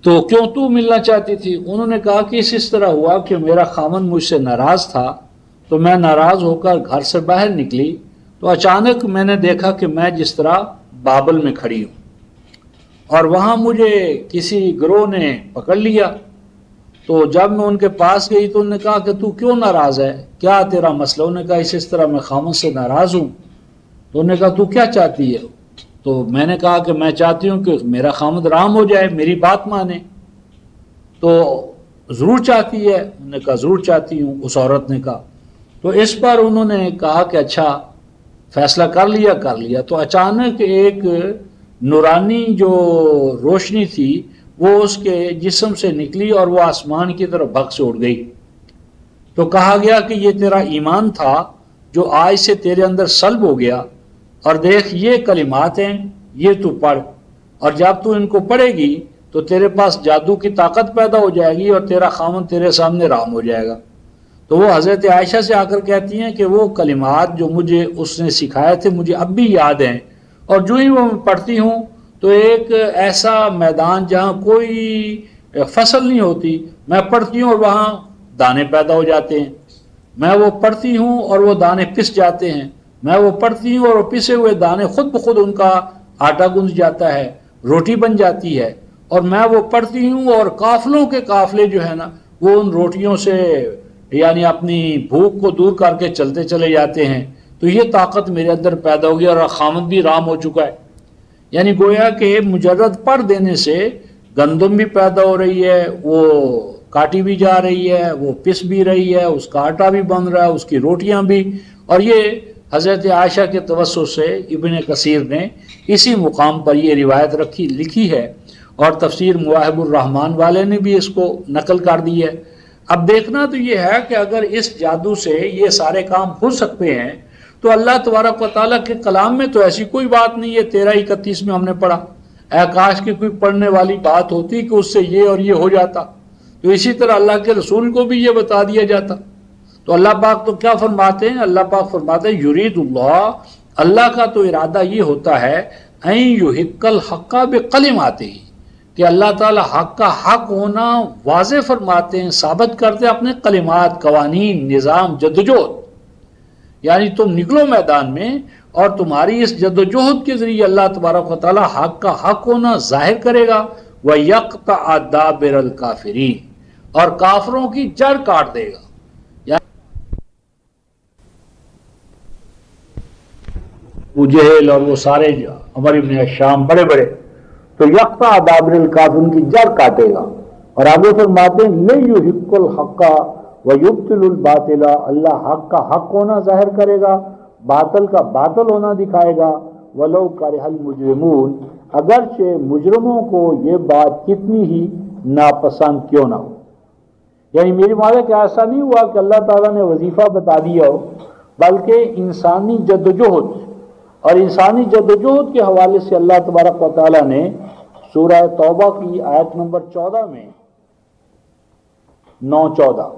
تو کیوں تو ملنا چاہتی تھی؟ انہوں نے کہا کہ اس طرح ہوا کہ میرا خامن مجھ سے ناراض تھا، تو میں ناراض ہو کر گھر سے باہر نکلی، تو اچانک میں نے دیکھا کہ میں جس طرح بابل میں کھڑی ہوں، اور وہاں مجھے کسی گروہ نے پکڑ لیا. تو جب میں ان کے پاس گئی تو انہوں نے کہا کہ تو کیوں ناراض ہے، کیا تیرا مسئلہ؟ انہوں نے کہا اس طرح میں خامن سے ناراض ہوں. تو انہوں نے کہا تو کیا چاہتی ہے؟ تو میں نے کہا کہ میں چاہتی ہوں کہ میرا خامد رام ہو جائے، میری بات مانے. تو ضرور چاہتی ہے؟ انہوں نے کہا ضرور چاہتی ہوں. اس عورت نے کہا تو اس پر انہوں نے کہا کہ اچھا فیصلہ کر لیا. تو اچانک ایک نورانی جو روشنی تھی وہ اس کے جسم سے نکلی اور وہ آسمان کی طرف بھگ سے اڑ گئی. تو کہا گیا کہ یہ تیرا ایمان تھا جو آج سے تیرے اندر سلب ہو گیا، اور دیکھ یہ کلمات ہیں، یہ تو پڑھ، اور جب تو ان کو پڑھے گی تو تیرے پاس جادو کی طاقت پیدا ہو جائے گی اور تیرا خامن تیرے سامنے رام ہو جائے گا. تو وہ حضرت عائشہ سے آ کر کہتی ہیں کہ وہ کلمات جو مجھے اس نے سکھائے تھے مجھے اب بھی یاد ہیں، اور جو ہی وہ پڑھتی ہوں تو ایک ایسا میدان جہاں کوئی فصل نہیں ہوتی، میں پڑھتی ہوں اور وہاں دانے پیدا ہو جاتے ہیں. میں وہ پڑھتی ہوں اور وہ دانے پس جاتے ہیں. میں وہ پڑھتی ہوں اور وہ پسے ہوئے دانے خود بخود ان کا آٹا گوندھ جاتا ہے، روٹی بن جاتی ہے. اور میں وہ پڑھتی ہوں اور قافلوں کے قافلے جو ہے نا وہ ان روٹیوں سے یعنی اپنی بھوک کو دور کر کے چلتے چلے جاتے ہیں. تو یہ طاقت میرے اندر پیدا ہوگی اور خامد بھی رام ہو چکا ہے. یعنی گویا کہ مجرد پڑھ دینے سے گندم بھی پیدا ہو رہی ہے، وہ کاٹی بھی جا رہی ہے، وہ پس بھی رہی ہے، اس کا آٹا بھی بن رہا ہے، اس کی روٹیاں بھی. اور یہ حضرت عائشہ کے توسط سے ابن کثیر نے اسی مقام پر یہ روایت لکھی ہے، اور تفسیر مواہب الرحمن والے نے بھی اس کو نقل کر دی ہے. اب دیکھنا تو یہ ہے کہ اگر اس جادو سے یہ سارے کام ہو سکتے ہیں تو اللہ تبارک و تعالیٰ کے کلام میں تو ایسی کوئی بات نہیں ہے. 13:31 میں ہم نے پڑھا، اے کاش کی کوئی پڑھنے والی بات ہوتی کہ اس سے یہ اور یہ ہو جاتا. تو اسی طرح اللہ کے رسول کو بھی یہ بتا دیا جاتا. تو اللہ پاک تو کیا فرماتے ہیں؟ اللہ پاک فرماتے ہیں یرید اللہ، اللہ کا تو ارادہ یہ ہوتا ہے ان یحق الحق بکلماتہ، کہ اللہ تعالیٰ حق کا حق ہونا واضح فرماتے ہیں، ثابت کرتے ہیں اپنے کلمات، قوانین، نظام، جدوجہد. یعنی تم نکلو میدان میں اور تمہاری اس جدوجہد کے ذریعے اللہ تبارک و تعالیٰ حق کا حق ہونا ظاہر کرے گا. وَيَقْطَعَ دَابِرَ الْكَافِرِينَ، اور کافروں کی جڑ کاٹ دے گا. ابو جہل اور وہ سارے عمر ابن شام بڑے بڑے، تو یقطع دابر الکافرین کی جڑ کاٹے گا. اور آگے فرماتے ہیں لیحق الحق ویبطل الباطل، اللہ حق کا حق ہونا ظاہر کرے گا، باطل کا باطل ہونا دکھائے گا. ولو کرہ المجرمون، اگرچہ مجرموں کو یہ بات کتنی ہی ناپسند کیوں نہ ہو. یعنی میری معنی کہ ایسا نہیں ہوا کہ اللہ تعالیٰ نے وظیفہ بتا دیا ہو، بلکہ انسانی جدوجہد اور انسانی جدوجہد کے حوالے سے اللہ تبارک و تعالیٰ نے سورہ توبہ کی آیت نمبر 14 میں 9-14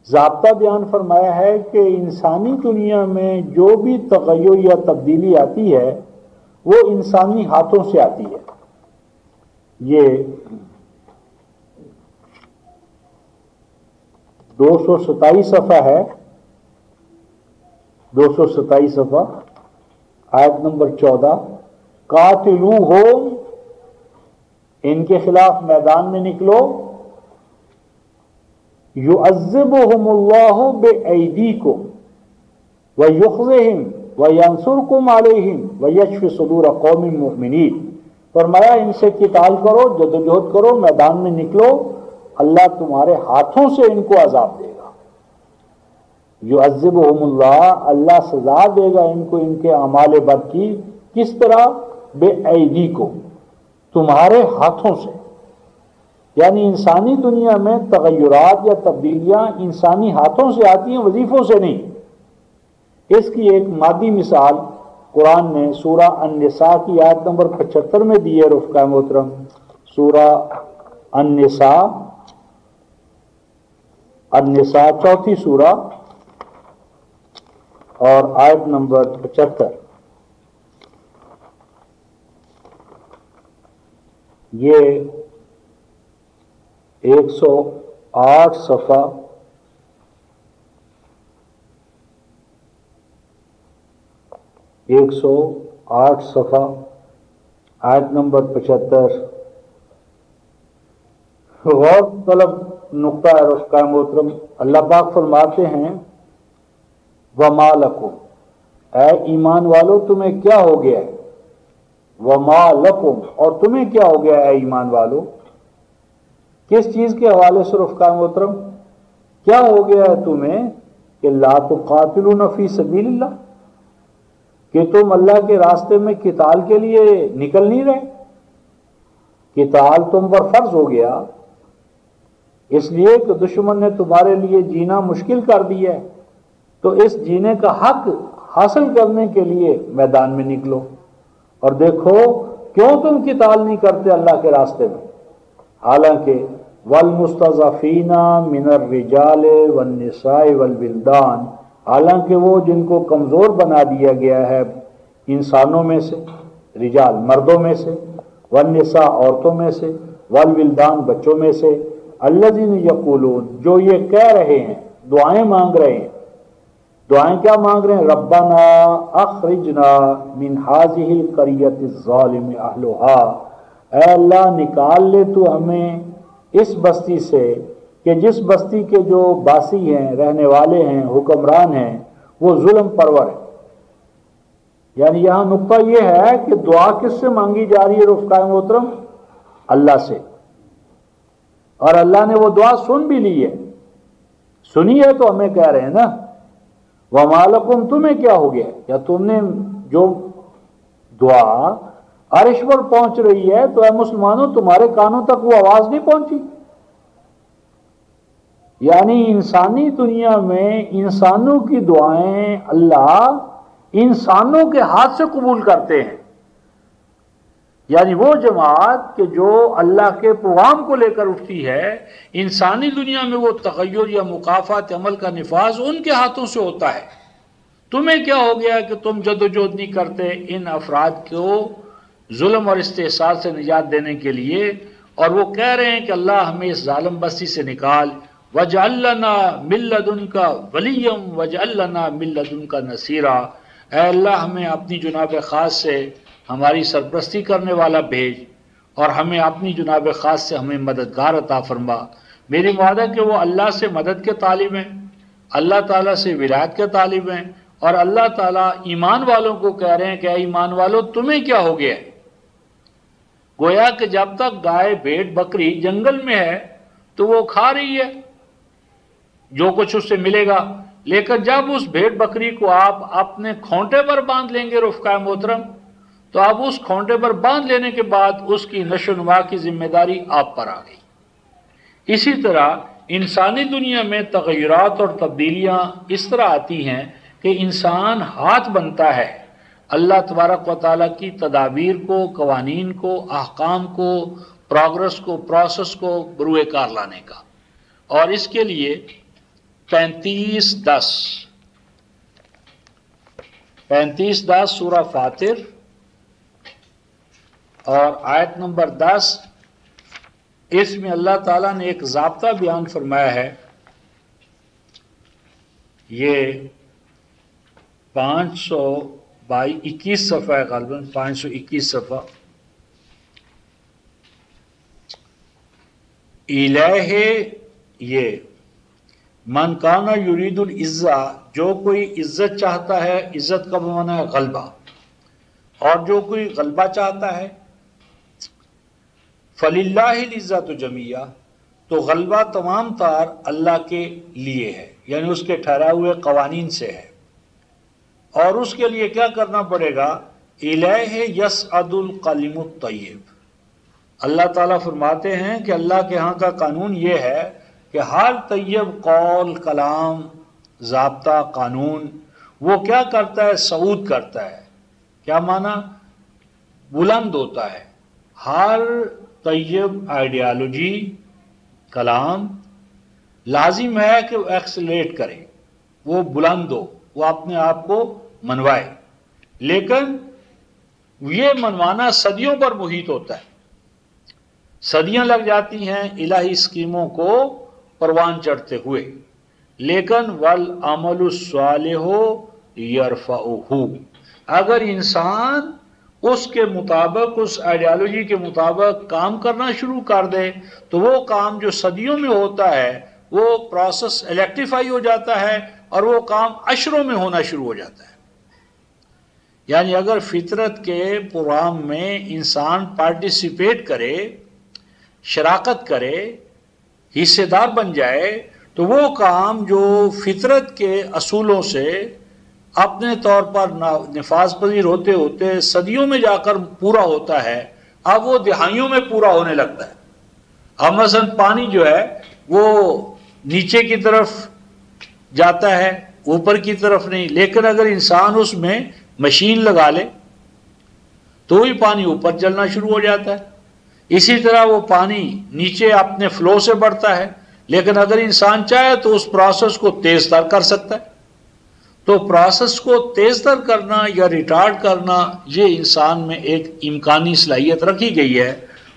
ضابطہ بیان فرمایا ہے کہ انسانی دنیا میں جو بھی تغیر یا تبدیلی آتی ہے وہ انسانی ہاتھوں سے آتی ہے. یہ 227 صفحہ ہے، 227 صفحہ آیت نمبر 14. قاتلوہم، ان کے خلاف میدان میں نکلو. یعذبہم اللہ بایدیکم ویخزہم وینصرکم علیہم ویشفی صدور قوم مؤمنین. فرمایا ان سے قتال کرو، جدوجہد کرو، میدان میں نکلو، اللہ تمہارے ہاتھوں سے ان کو عذاب دے گا. یعذبہم اللہ، اللہ سزا دے گا ان کو ان کے اعمال بد کی. کس طرح؟ بایدیکم، تمہارے ہاتھوں سے. یعنی انسانی دنیا میں تغیرات یا تبدیلیاں انسانی ہاتھوں سے آتی ہیں، وظیفوں سے نہیں. اس کی ایک مادی مثال قرآن نے سورہ النساء کی آیت نمبر 75 میں دی ہے. رفقا محترم، سورہ النساء 4 سورہ اور آیت نمبر 75. یہ 108 صفحہ آیت نمبر 75. غور طلب نقطہ ہے رفقا محترم. اللہ پاک فرماتے ہیں وَمَا لَكُمْ، اے ایمان والو تمہیں کیا ہو گیا ہے. وَمَا لَكُمْ، اور تمہیں کیا ہو گیا ہے ایمان والو. کس چیز کے حوالے سے رفقا محترم؟ کیا ہو گیا ہے تمہیں کہ لا تقاتلون فی سبیل اللہ، کہ تم اللہ کے راستے میں قتال کے لیے نکل نہیں رہے؟ قتال تم پر فرض ہو گیا اس لیے کہ دشمن نے تمہارے لیے جینا مشکل کر دیا ہے، تو اس جینے کا حق حاصل کرنے کے لیے میدان میں نکلو۔ اور دیکھو کیوں تم قتال نہیں کرتے اللہ کے راستے میں، حالانکہ والمستضعفین من الرجال والنساء والولدان، حالانکہ وہ جن کو کمزور بنا دیا گیا ہے انسانوں میں سے، رجال مردوں میں سے، والنساء عورتوں میں سے، والولدان بچوں میں سے، الذین یقولون جو یہ کہہ رہے ہیں، دعائیں مانگ رہے ہیں۔ دعائیں کیا مانگ رہے ہیں؟ ربنا اخرجنا من هذه القریۃ الظالم اہلها، اے اللہ نکال لے تو ہمیں اس بستی سے کہ جس بستی کے جو باسی ہیں، رہنے والے ہیں، حکمران ہیں، وہ ظلم پرور ہیں۔ یعنی یہاں نقطہ یہ ہے کہ دعا کس سے مانگی جا رہی ہے رفقائے محترم؟ اللہ سے، اور اللہ نے وہ دعا سن بھی لی ہے۔ سنی ہے تو ہمیں کہہ رہے ہیں نا وَمَا لَكُمْ، تمہیں کیا ہو گیا؟ یا تم نے جو دعا عرش پر پہنچ رہی ہے تو اے مسلمانوں تمہارے کانوں تک وہ آواز نہیں پہنچی؟ یعنی انسانی دنیا میں انسانوں کی دعائیں اللہ انسانوں کے ہاتھ سے قبول کرتے ہیں۔ یعنی وہ جماعت کہ جو اللہ کے پیغام کو لے کر اٹھتی ہے، انسانی دنیا میں وہ تغیر یا مکافات عمل کا نفاذ ان کے ہاتھوں سے ہوتا ہے۔ تمہیں کیا ہو گیا کہ تم جدوجہد نہیں کرتے ان افراد کو ظلم اور استحصال سے نجات دینے کے لیے؟ اور وہ کہہ رہے ہیں کہ اللہ ہمیں اس ظالم بستی سے نکال، وَاجْعَل لَّنَا مِن لَّدُنْكَ وَلِيًّا وَاجْعَل لَّنَا مِن لَّدُنْكَ نَصِيرًا، اے اللہ ہمیں اپنی جناب خاص سے ہماری سرپرستی کرنے والا بھیج، اور ہمیں اپنی جناب خاص سے ہمیں مددگار عطا فرما۔ میری مراد ہے کہ وہ اللہ سے مدد کے طالب ہیں، اللہ تعالیٰ سے ولایت کے طالب ہیں، اور اللہ تعالیٰ ایمان والوں کو کہہ رہے ہیں کہ اے ایمان والوں تمہیں کیا ہو گیا ہے؟ گویا کہ جب تک گائے بھیڑ بکری جنگل میں ہے تو وہ کھا رہی ہے جو کچھ اس سے ملے گا، لیکن جب اس بھیڑ بکری کو آپ اپنے کھونٹے پر باندھ لیں گے رفقائے محترم، تو اب اس کھونٹے پر باندھ لینے کے بعد اس کی نشو و نما کی ذمہ داری آپ پر آ گئی۔ اسی طرح انسانی دنیا میں تغیرات اور تبدیلیاں اس طرح آتی ہیں کہ انسان ہاتھ بنتا ہے اللہ تبارک و تعالیٰ کی تدابیر کو، قوانین کو، احکام کو، پروگرس کو، پروسیس کو بروئے کار لانے کا۔ اور اس کے لیے 35:10 سورہ فاطر اور آیت نمبر 10، اس میں اللہ تعالیٰ نے ایک ضابطہ بیان فرمایا ہے۔ یہ 521 صفحہ ہے، غالباً 521 صفحہ۔ الہ یہ من کانا یرید العزہ، جو کوئی عزت چاہتا ہے، عزت کا معنی ہے غلبہ، اور جو کوئی غلبہ چاہتا ہے، فَلِلَّهِ الْعِزَّةُ جَمِيعًا، تو غلبہ تمام تار اللہ کے لیے ہے، یعنی اس کے ٹھہرائے ہوئے قوانین سے ہے۔ اور اس کے لیے کیا کرنا پڑے گا؟ الہ یصعد الکلم الطیب، اللہ تعالیٰ فرماتے ہیں کہ اللہ کے ہاں کا قانون یہ ہے کہ ہر طیب قول، کلام، ضابطہ، قانون وہ کیا کرتا ہے؟ صعود کرتا ہے۔ کیا معنی؟ بلند ہوتا ہے۔ ہر طیب آئیڈیالوجی، کلام لازم ہے کہ وہ ایکسلیٹ کرے، وہ بلند ہو، وہ اپنے آپ کو منوائے، لیکن یہ منوانا صدیوں پر محیط ہوتا ہے۔ صدیاں لگ جاتی ہیں الہی اسکیموں کو پروان چڑھتے ہوئے، لیکن والعمل الصالح یرفعہ، اگر انسان اس کے مطابق، اس آئیڈیالوجی کے مطابق کام کرنا شروع کر دے تو وہ کام جو صدیوں میں ہوتا ہے وہ پروسیس الیکٹریفائی ہو جاتا ہے، اور وہ کام عشروں میں ہونا شروع ہو جاتا ہے۔ یعنی اگر فطرت کے پروگرام میں انسان پارٹیسپیٹ کرے، شراکت کرے، حصے دار بن جائے، تو وہ کام جو فطرت کے اصولوں سے اپنے طور پر نفاذ پذیر ہوتے ہوتے صدیوں میں جا کر پورا ہوتا ہے، اب وہ دہائیوں میں پورا ہونے لگتا ہے۔ اب مثلا پانی جو ہے وہ نیچے کی طرف جاتا ہے، اوپر کی طرف نہیں، لیکن اگر انسان اس میں مشین لگا لے تو ہی پانی اوپر چلنا شروع ہو جاتا ہے۔ اسی طرح وہ پانی نیچے اپنے فلو سے بڑھتا ہے، لیکن اگر انسان چاہے تو اس پروسیس کو تیز تر کر سکتا ہے۔ تو پروسیس کو تیز تر کرنا یا ریٹارڈ کرنا یہ انسان میں ایک امکانی صلاحیت رکھی گئی ہے۔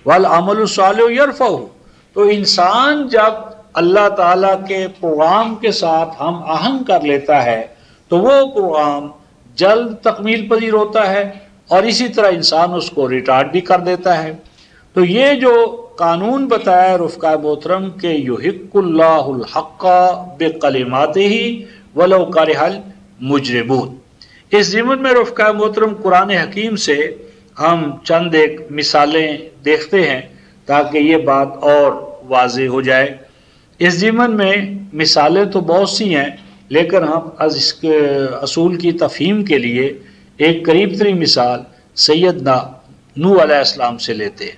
والعمل الصالح یرفعہ، تو انسان جب اللہ تعالیٰ کے پروگرام کے ساتھ ہم آہنگ کر لیتا ہے تو وہ پروگرام جلد تکمیل پذیر ہوتا ہے، اور اسی طرح انسان اس کو ریٹارڈ بھی کر دیتا ہے۔ تو یہ جو قانون بتایا رفقا محترم کہ یحق اللہ الحق بکلماتہ ولو کرہ المجرمون، اس ضمن میں رفقا محترم قرآن حکیم سے ہم چند ایک مثالیں دیکھتے ہیں تاکہ یہ بات اور واضح ہو جائے۔ اس ضمن میں مثالیں تو بہت سی ہیں، لیکن ہم اس کے اصول کی تفہیم کے لیے ایک قریب ترین مثال سیدنا نوح علیہ السلام سے لیتے ہیں۔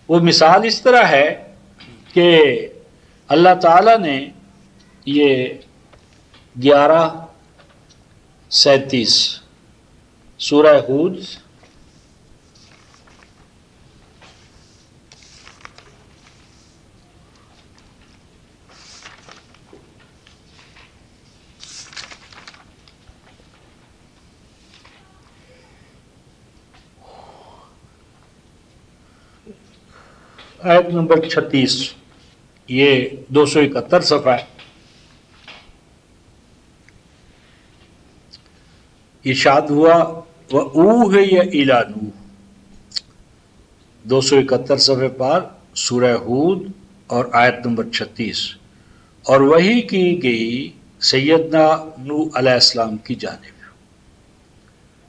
وہ مثال اس طرح ہے کہ اللہ تعالیٰ نے یہ 11:37 سورہ ہود آیت نمبر 36، یہ 271 صفحہ ہے۔ ارشاد ہوا وَأُوحِیَ إِلَىٰ نُوحٍ، 271 صفحے پر سورہ ہود اور آیت نمبر 36، اور وحی کی گئی سیدنا نوح علیہ السلام کی جانب،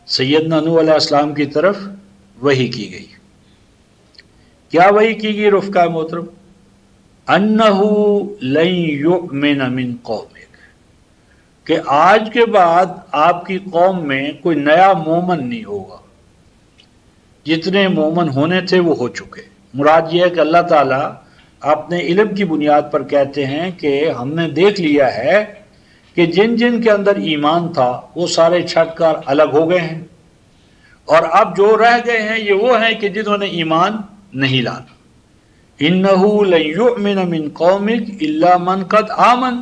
سیدنا نوح علیہ السلام کی طرف وحی کی گئی۔ کیا وحی کی گئی رفقا محترم؟ انہ لن یؤمن من قومک، کہ آج کے بعد آپ کی قوم میں کوئی نیا مومن نہیں ہوگا، جتنے مومن ہونے تھے وہ ہو چکے۔ مراد یہ ہے کہ اللہ تعالیٰ اپنے علم کی بنیاد پر کہتے ہیں کہ ہم نے دیکھ لیا ہے کہ جن جن کے اندر ایمان تھا وہ سارے چھٹ کر الگ ہو گئے ہیں، اور اب جو رہ گئے ہیں یہ وہ ہیں کہ جنہوں نے ایمان نہیں لانا۔ انہو لن یؤمن من قومک الا من قد آمن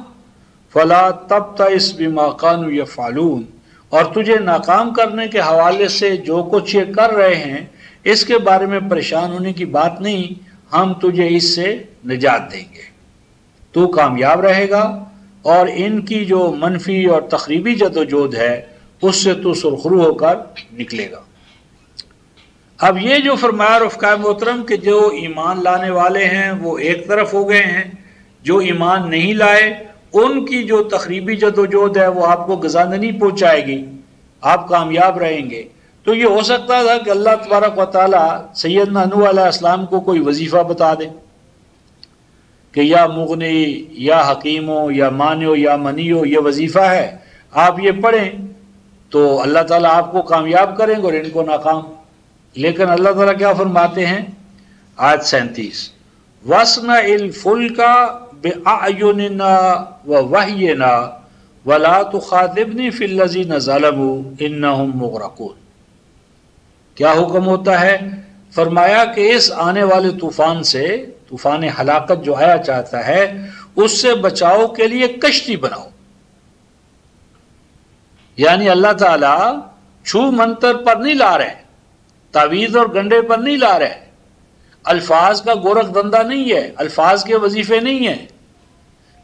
فلا تبتئس بما كانوا يفعلون، اور تجھے ناکام کرنے کے حوالے سے جو کچھ یہ کر رہے ہیں اس کے بارے میں پریشان ہونے کی بات نہیں، ہم تجھے اس سے نجات دیں گے، تو کامیاب رہے گا، اور ان کی جو منفی اور تخریبی جدوجہد ہے اس سے تو سرخرو ہو کر نکلے گا۔ اب یہ جو فرمایا رفقا محترم کہ جو ایمان لانے والے ہیں وہ ایک طرف ہو گئے ہیں، جو ایمان نہیں لائے ان کی جو تخریبی جدوجہد ہے وہ آپ کو گزاندنی پہنچائے گی، آپ کامیاب رہیں گے۔ تو یہ ہو سکتا تھا کہ اللہ تبارک و تعالیٰ سیدنا نوح علیہ السلام کو کوئی وظیفہ بتا دے کہ یا مغنی یا حکیمو یا مانیو یا منیو یہ وظیفہ ہے، آپ یہ پڑھیں تو اللہ تعالیٰ آپ کو کامیاب کریں گے اور ان کو ناکام۔ لیکن اللہ تعالیٰ کیا فرماتے ہیں؟ آیت 37 وَاصْنَعِ الْفُلْكَ بِأَعْيُنِنَا وَوَحْيِنَا وَلَا تُخَاطِبْنِي فِي الَّذِينَ ظَلَمُوا إِنَّهُمْ مُغْرَقُونَ۔ کیا حکم ہوتا ہے؟ فرمایا کہ اس آنے والے طوفان سے، طوفان ہلاکت جو آیا چاہتا ہے، اس سے بچاؤ کے لیے کشتی بناؤ۔ یعنی اللہ تعالیٰ چھو منتر پر نہیں لا رہے، تعویذ اور گنڈے پر نہیں لا رہے، الفاظ کا گورکھ دندہ نہیں ہے، الفاظ کے وظیفے نہیں ہیں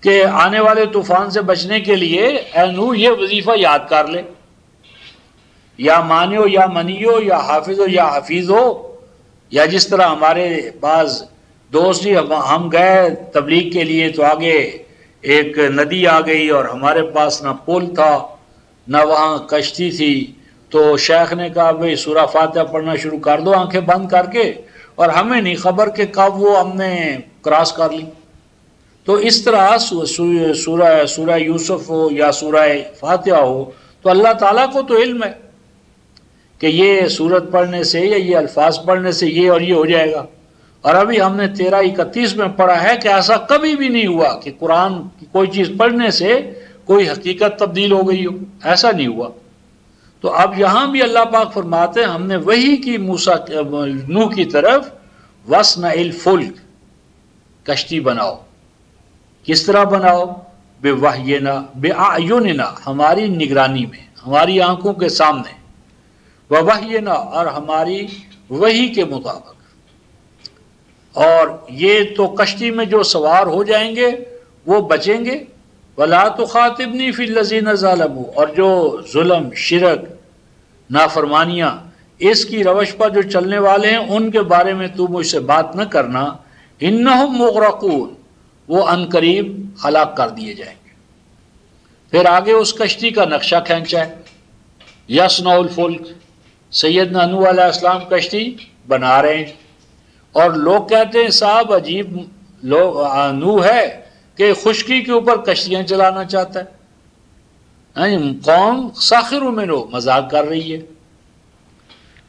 کہ آنے والے طوفان سے بچنے کے لیے اے نوح یہ وظیفہ یاد کر لے، یا مانیو یا منیو یا حافظ ہو یا حفیظ ہو، یا جس طرح ہمارے بعض دوست جی ہم گئے تبلیغ کے لیے تو آگے ایک ندی آ گئی اور ہمارے پاس نہ پل تھا نہ وہاں کشتی تھی، تو شیخ نے کہا بھئی سورہ فاتحہ پڑھنا شروع کر دو آنکھیں بند کر کے، اور ہمیں نہیں خبر کہ کب وہ ہم نے کراس کر لی۔ تو اس طرح سورہ یوسف ہو یا سورہ فاتحہ ہو تو اللہ تعالیٰ کو تو علم ہے کہ یہ سورت پڑھنے سے یا یہ الفاظ پڑھنے سے یہ اور یہ ہو جائے گا. اور ابھی ہم نے 13:31 میں پڑھا ہے کہ ایسا کبھی بھی نہیں ہوا کہ قرآن کی کوئی چیز پڑھنے سے کوئی حقیقت تبدیل ہو گئی ہو، ایسا نہیں ہوا. تو اب یہاں بھی اللہ پاک فرماتے ہیں ہم نے وحی کی نوح کی طرف وَاصْنَعِ الْفُلْكَ، کشتی بناؤ. کس طرح بناؤ؟ بِوَحْيِنَا بِأَعْيُنِنَا، ہماری نگرانی میں، ہماری آنکھوں کے سامنے، وَوَحْيِنَا، اور ہماری وحی کے مطابق. اور یہ تو کشتی میں جو سوار ہو جائیں گے وہ بچیں گے. وَلَا تُخَاطِبْنِي فِي الَّذِينَ ظَلَمُوا، اور جو ظلم، شرک، نافرمانیاں اس کی روش پر جو چلنے والے ہیں ان کے بارے میں تو مجھ سے بات نہ کرنا. اِنَّهُمْ مُغْرَقُونَ، وہ عنقریب ہلاک کر دیے جائیں گے. پھر آگے اس کشتی کا نقشہ کھینچا ہے. یصنع الفلک، سیدنا نوح علیہ السلام کشتی بنا رہے ہیں، اور لوگ کہتے ہیں صاحب عجیب نوح ہے کہ خشکی کے اوپر کشتیاں چلانا چاہتا ہے. قوم ساخر منہ، مذاق کر رہی ہے.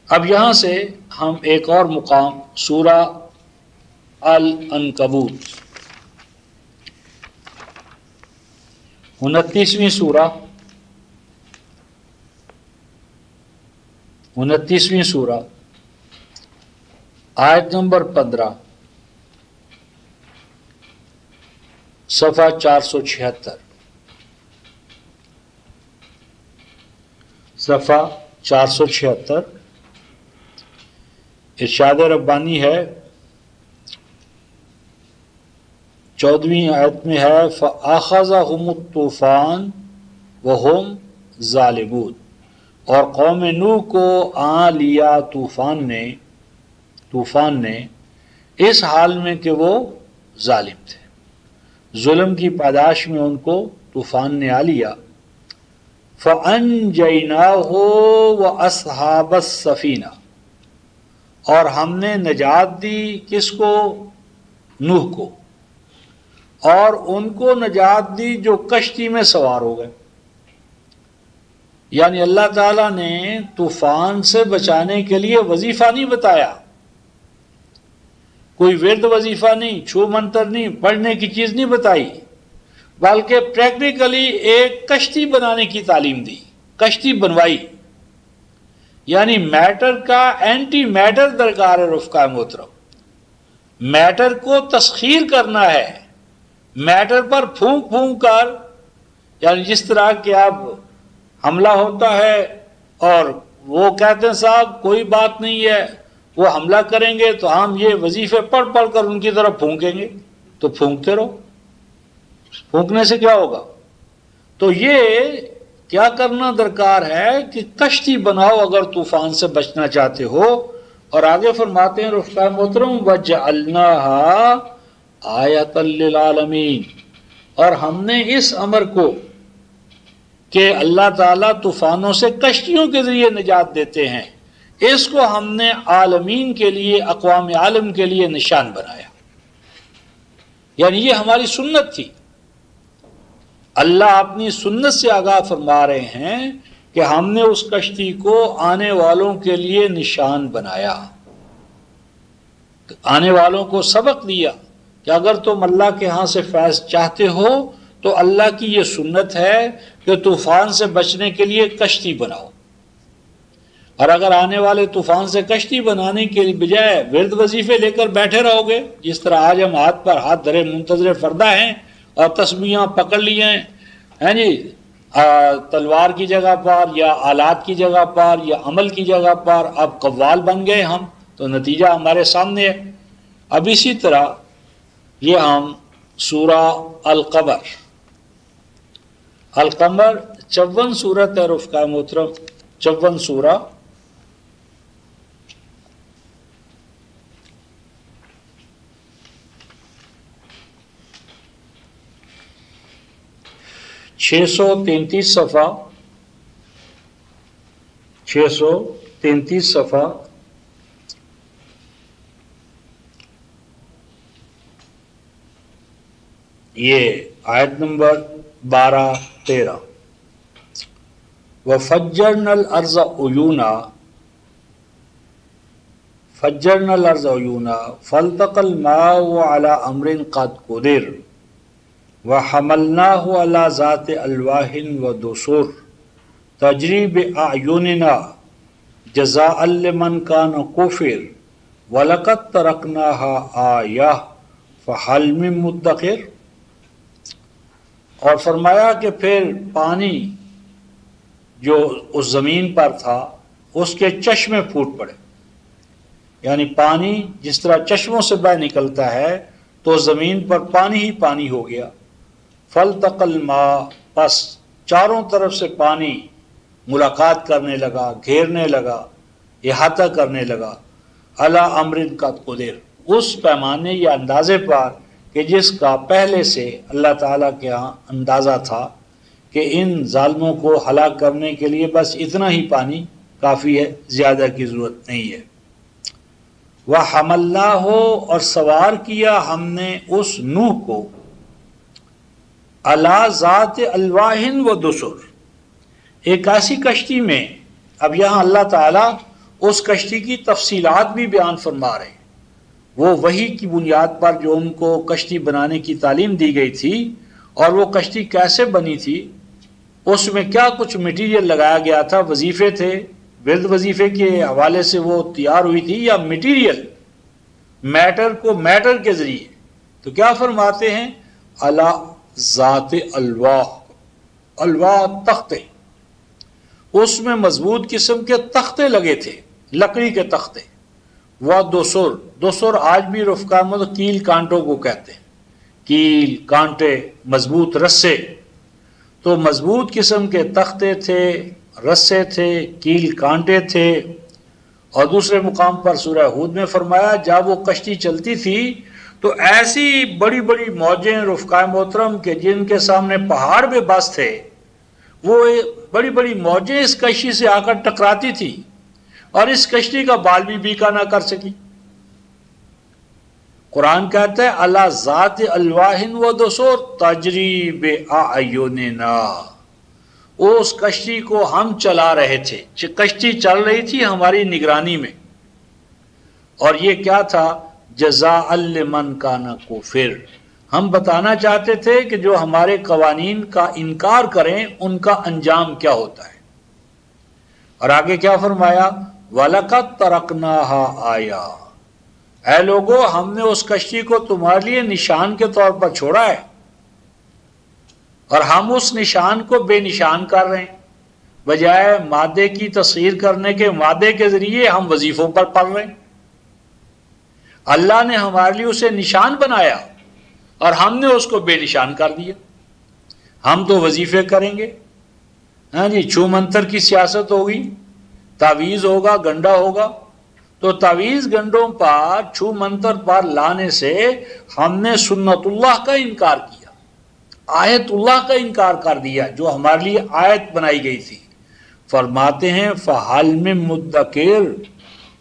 اب یہاں سے ہم ایک اور مقام سورہ العنکبوت 29ویں سورہ 29ویں سورہ آیت نمبر 15 صفحہ 476، صفحہ 476 ارشاد ربانی ہے. 14ویں آیت میں ہے فَأَخَذَهُمُ الطُّوفَانُ وَهُمْ ظَالِمُونَ، اور قوم نوح کو آ لیا طوفان نے اس حال میں کہ وہ ظالم تھے. ظلم کی پاداش میں ان کو طوفان نے آ لیا. فَأَنْجَيْنَاهُ وَأَصْحَابَ السَّفِينَةِ، اور ہم نے نجات دی کس کو؟ نوح کو، اور ان کو نجات دی جو کشتی میں سوار ہو گئے. یعنی اللہ تعالیٰ نے طوفان سے بچانے کے لیے وظیفہ نہیں بتایا، کوئی ورد وظیفہ نہیں، چھو منتر نہیں، پڑھنے کی چیز نہیں بتائی، بلکہ پریکٹیکلی ایک کشتی بنانے کی تعلیم دی، کشتی بنوائی. یعنی میٹر کا اینٹی میٹر درکار ہے. رفقا محترم، میٹر کو تسخیر کرنا ہے، میٹر پر پھونک پھونک کر، یعنی جس طرح کہ اب حملہ ہوتا ہے اور وہ کہتے ہیں صاحب کوئی بات نہیں ہے، وہ حملہ کریں گے تو ہم یہ وظیفے پڑھ پڑھ کر ان کی طرف پھونکیں گے. تو پھونکتے رہو، پھونکنے سے کیا ہوگا؟ تو یہ کیا کرنا درکار ہے کہ کشتی بناؤ اگر طوفان سے بچنا چاہتے ہو. اور آگے فرماتے ہیں رفقا محترم وَجَعَلْنَاهَا آیَةً لِلْعَالَمِينَ، اور ہم نے اس امر کو کہ اللہ تعالیٰ طوفانوں سے کشتیوں کے ذریعے نجات دیتے ہیں، اس کو ہم نے عالمین کے لیے، اقوام عالم کے لیے نشان بنایا. یعنی یہ ہماری سنت تھی. اللہ اپنی سنت سے آگاہ فرما رہے ہیں کہ ہم نے اس کشتی کو آنے والوں کے لیے نشان بنایا، آنے والوں کو سبق دیا کہ اگر تم اللہ کے ہاں سے فیض چاہتے ہو تو اللہ کی یہ سنت ہے کہ طوفان سے بچنے کے لیے کشتی بناؤ. اور اگر آنے والے طوفان سے کشتی بنانے کے بجائے ورد وظیفے لے کر بیٹھے رہو گے، جس طرح آج ہم ہاتھ پر ہاتھ دھرے منتظر فردہ ہیں اور تسبیحاں پکڑ لیے ہیں جی، تلوار کی جگہ پر یا آلات کی جگہ پر یا عمل کی جگہ پر اب قوال بن گئے ہم، تو نتیجہ ہمارے سامنے ہے. اب اسی طرح یہ ہم سورہ القمر 54 سورت ہے رفقا محترم، 54 سورہ. چھ سو تینتیس صفحہ یہ آیت نمبر 12-13 وَفَجَّرْنَا الْأَرْضَ عُيُونًا فَالْتَقَى الْمَاءُ عَلَى أَمْرٍ قَدْ قُدِرَ وَحَمَلْنَاهُ عَلَى ذَاتِ أَلْوَاحٍ وَدُسُرٍ تَجْرِي بِأَعْيُنِنَا جَزَاءً لِمَنْ كَانَ كُفِرَ وَلَقَدْ تَرَكْنَاهَا آيَةً فَهَلْ مِن مُدَّكِرٍ۔ اور فرمایا کہ پھر پانی جو اس زمین پر تھا اس کے چشمے پھوٹ پڑے، یعنی پانی جس طرح چشموں سے بہہ نکلتا ہے تو زمین پر پانی ہی پانی ہو گیا۔ فَالْتَقَى الْمَاءُ، پس چاروں طرف سے پانی ملاقات کرنے لگا، گھیرنے لگا، احاطہ کرنے لگا، عَلَىٰ أَمْرٍ قَدْ قُدِرَ، اس پیمانے یا اندازے پر کہ جس کا پہلے سے اللہ تعالیٰ کے ہاں اندازہ تھا کہ ان ظالموں کو ہلاک کرنے کے لیے بس اتنا ہی پانی کافی ہے، زیادہ کی ضرورت نہیں ہے۔ وَحَمَلْنَاهُ، اور سوار کیا ہم نے اس نوح کو، عَلَىٰ ذَاتِ أَلْوَاحٍ وَدُسُرٍ، ایک ایسی کشتی میں۔ اب یہاں اللہ تعالیٰ اس کشتی کی تفصیلات بھی بیان فرما رہے ہیں، وہ وحی کی بنیاد پر جو ان کو کشتی بنانے کی تعلیم دی گئی تھی، اور وہ کشتی کیسے بنی تھی، اس میں کیا کچھ مٹیریل لگایا گیا تھا، وظیفے تھے، ورد وظیفے کے حوالے سے وہ تیار ہوئی تھی، یا مٹیریل میٹر کو میٹر کے ذریعے۔ تو کیا فرماتے ہیں، علی ذات الواح، الواح تختے، اس میں مضبوط قسم کے تختے لگے تھے، لکڑی کے تختے۔ وَدُسُرٍ، دسر آج بھی رفقا کیل کانٹوں کو کہتے ہیں، کیل کانٹے، مضبوط رسے، تو مضبوط قسم کے تختے تھے، رسے تھے، کیل کانٹے تھے۔ اور دوسرے مقام پر سورہ ہود میں فرمایا جب وہ کشتی چلتی تھی تو ایسی بڑی بڑی موجیں رفقائے محترم کے جن کے سامنے پہاڑ بے بس تھے، وہ بڑی بڑی موجیں اس کشتی سے آ کر ٹکراتی تھی اور اس کشتی کا بال بھی بیکا نہ کر سکی۔ قرآن کہتا ہے علی ذات الواح ودسر تجری بأعیننا، اس کشتی کو ہم چلا رہے تھے، کشتی چل رہی تھی ہماری نگرانی میں، اور یہ کیا تھا، جزاء لمن کان کفر، ہم بتانا چاہتے تھے کہ جو ہمارے قوانین کا انکار کریں ان کا انجام کیا ہوتا ہے۔ اور آگے کیا فرمایا، وَلَقَدْ تَرَكْنَاهَا آیَةً، اے لوگو ہم نے اس کشتی کو تمہارے لیے نشان کے طور پر چھوڑا ہے، اور ہم اس نشان کو بے نشان کر رہے ہیں، بجائے مادے کی تصغیر کرنے کے مادے کے ذریعے ہم وظیفوں پر پڑھ رہے ہیں۔ اللہ نے ہمارے لیے اسے نشان بنایا اور ہم نے اس کو بے نشان کر دیا۔ ہم تو وظیفے کریں گے، ہاں جی، چھو منتر کی سیاست ہوگی، تعویذ ہوگا، گنڈا ہوگا، تو تعویذ گنڈوں پر، چھو منتر پر لانے سے ہم نے سنت اللہ کا انکار کیا، آیت اللہ کا انکار کر دیا جو ہمارے لیے آیت بنائی گئی تھی۔ فرماتے ہیں فَحَلْ مِن مُدَّكِرٍ،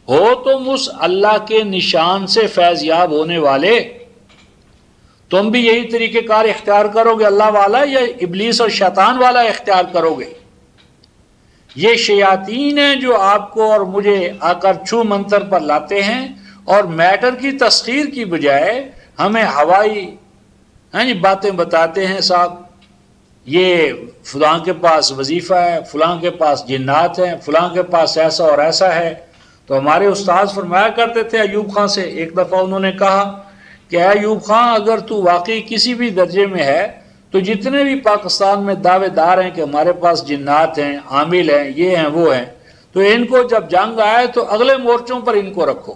ہو تم اس اللہ کے نشان سے فیض یاب ہونے والے، تم بھی یہی طریقہ کار اختیار کرو گے اللہ والا، یا ابلیس اور شیطان والا اختیار کرو گے؟ یہ شیاطین ہیں جو آپ کو اور مجھے آ کر چھو منتر پر لاتے ہیں، اور میٹر کی تسخیر کی بجائے ہمیں ہوائی باتیں بتاتے ہیں، صاحب یہ فلاں کے پاس وظیفہ ہے، فلاں کے پاس جنات ہیں، فلاں کے پاس ایسا اور ایسا ہے۔ تو ہمارے استاذ فرمایا کرتے تھے ایوب خان سے، ایک دفعہ انہوں نے کہا کہ اے ایوب خان، اگر تو واقعی کسی بھی درجے میں ہے تو جتنے بھی پاکستان میں دعوے دار ہیں کہ ہمارے پاس جنات ہیں، عامل ہیں، یہ ہیں وہ ہیں، تو ان کو جب جنگ آئے تو اگلے مورچوں پر ان کو رکھو۔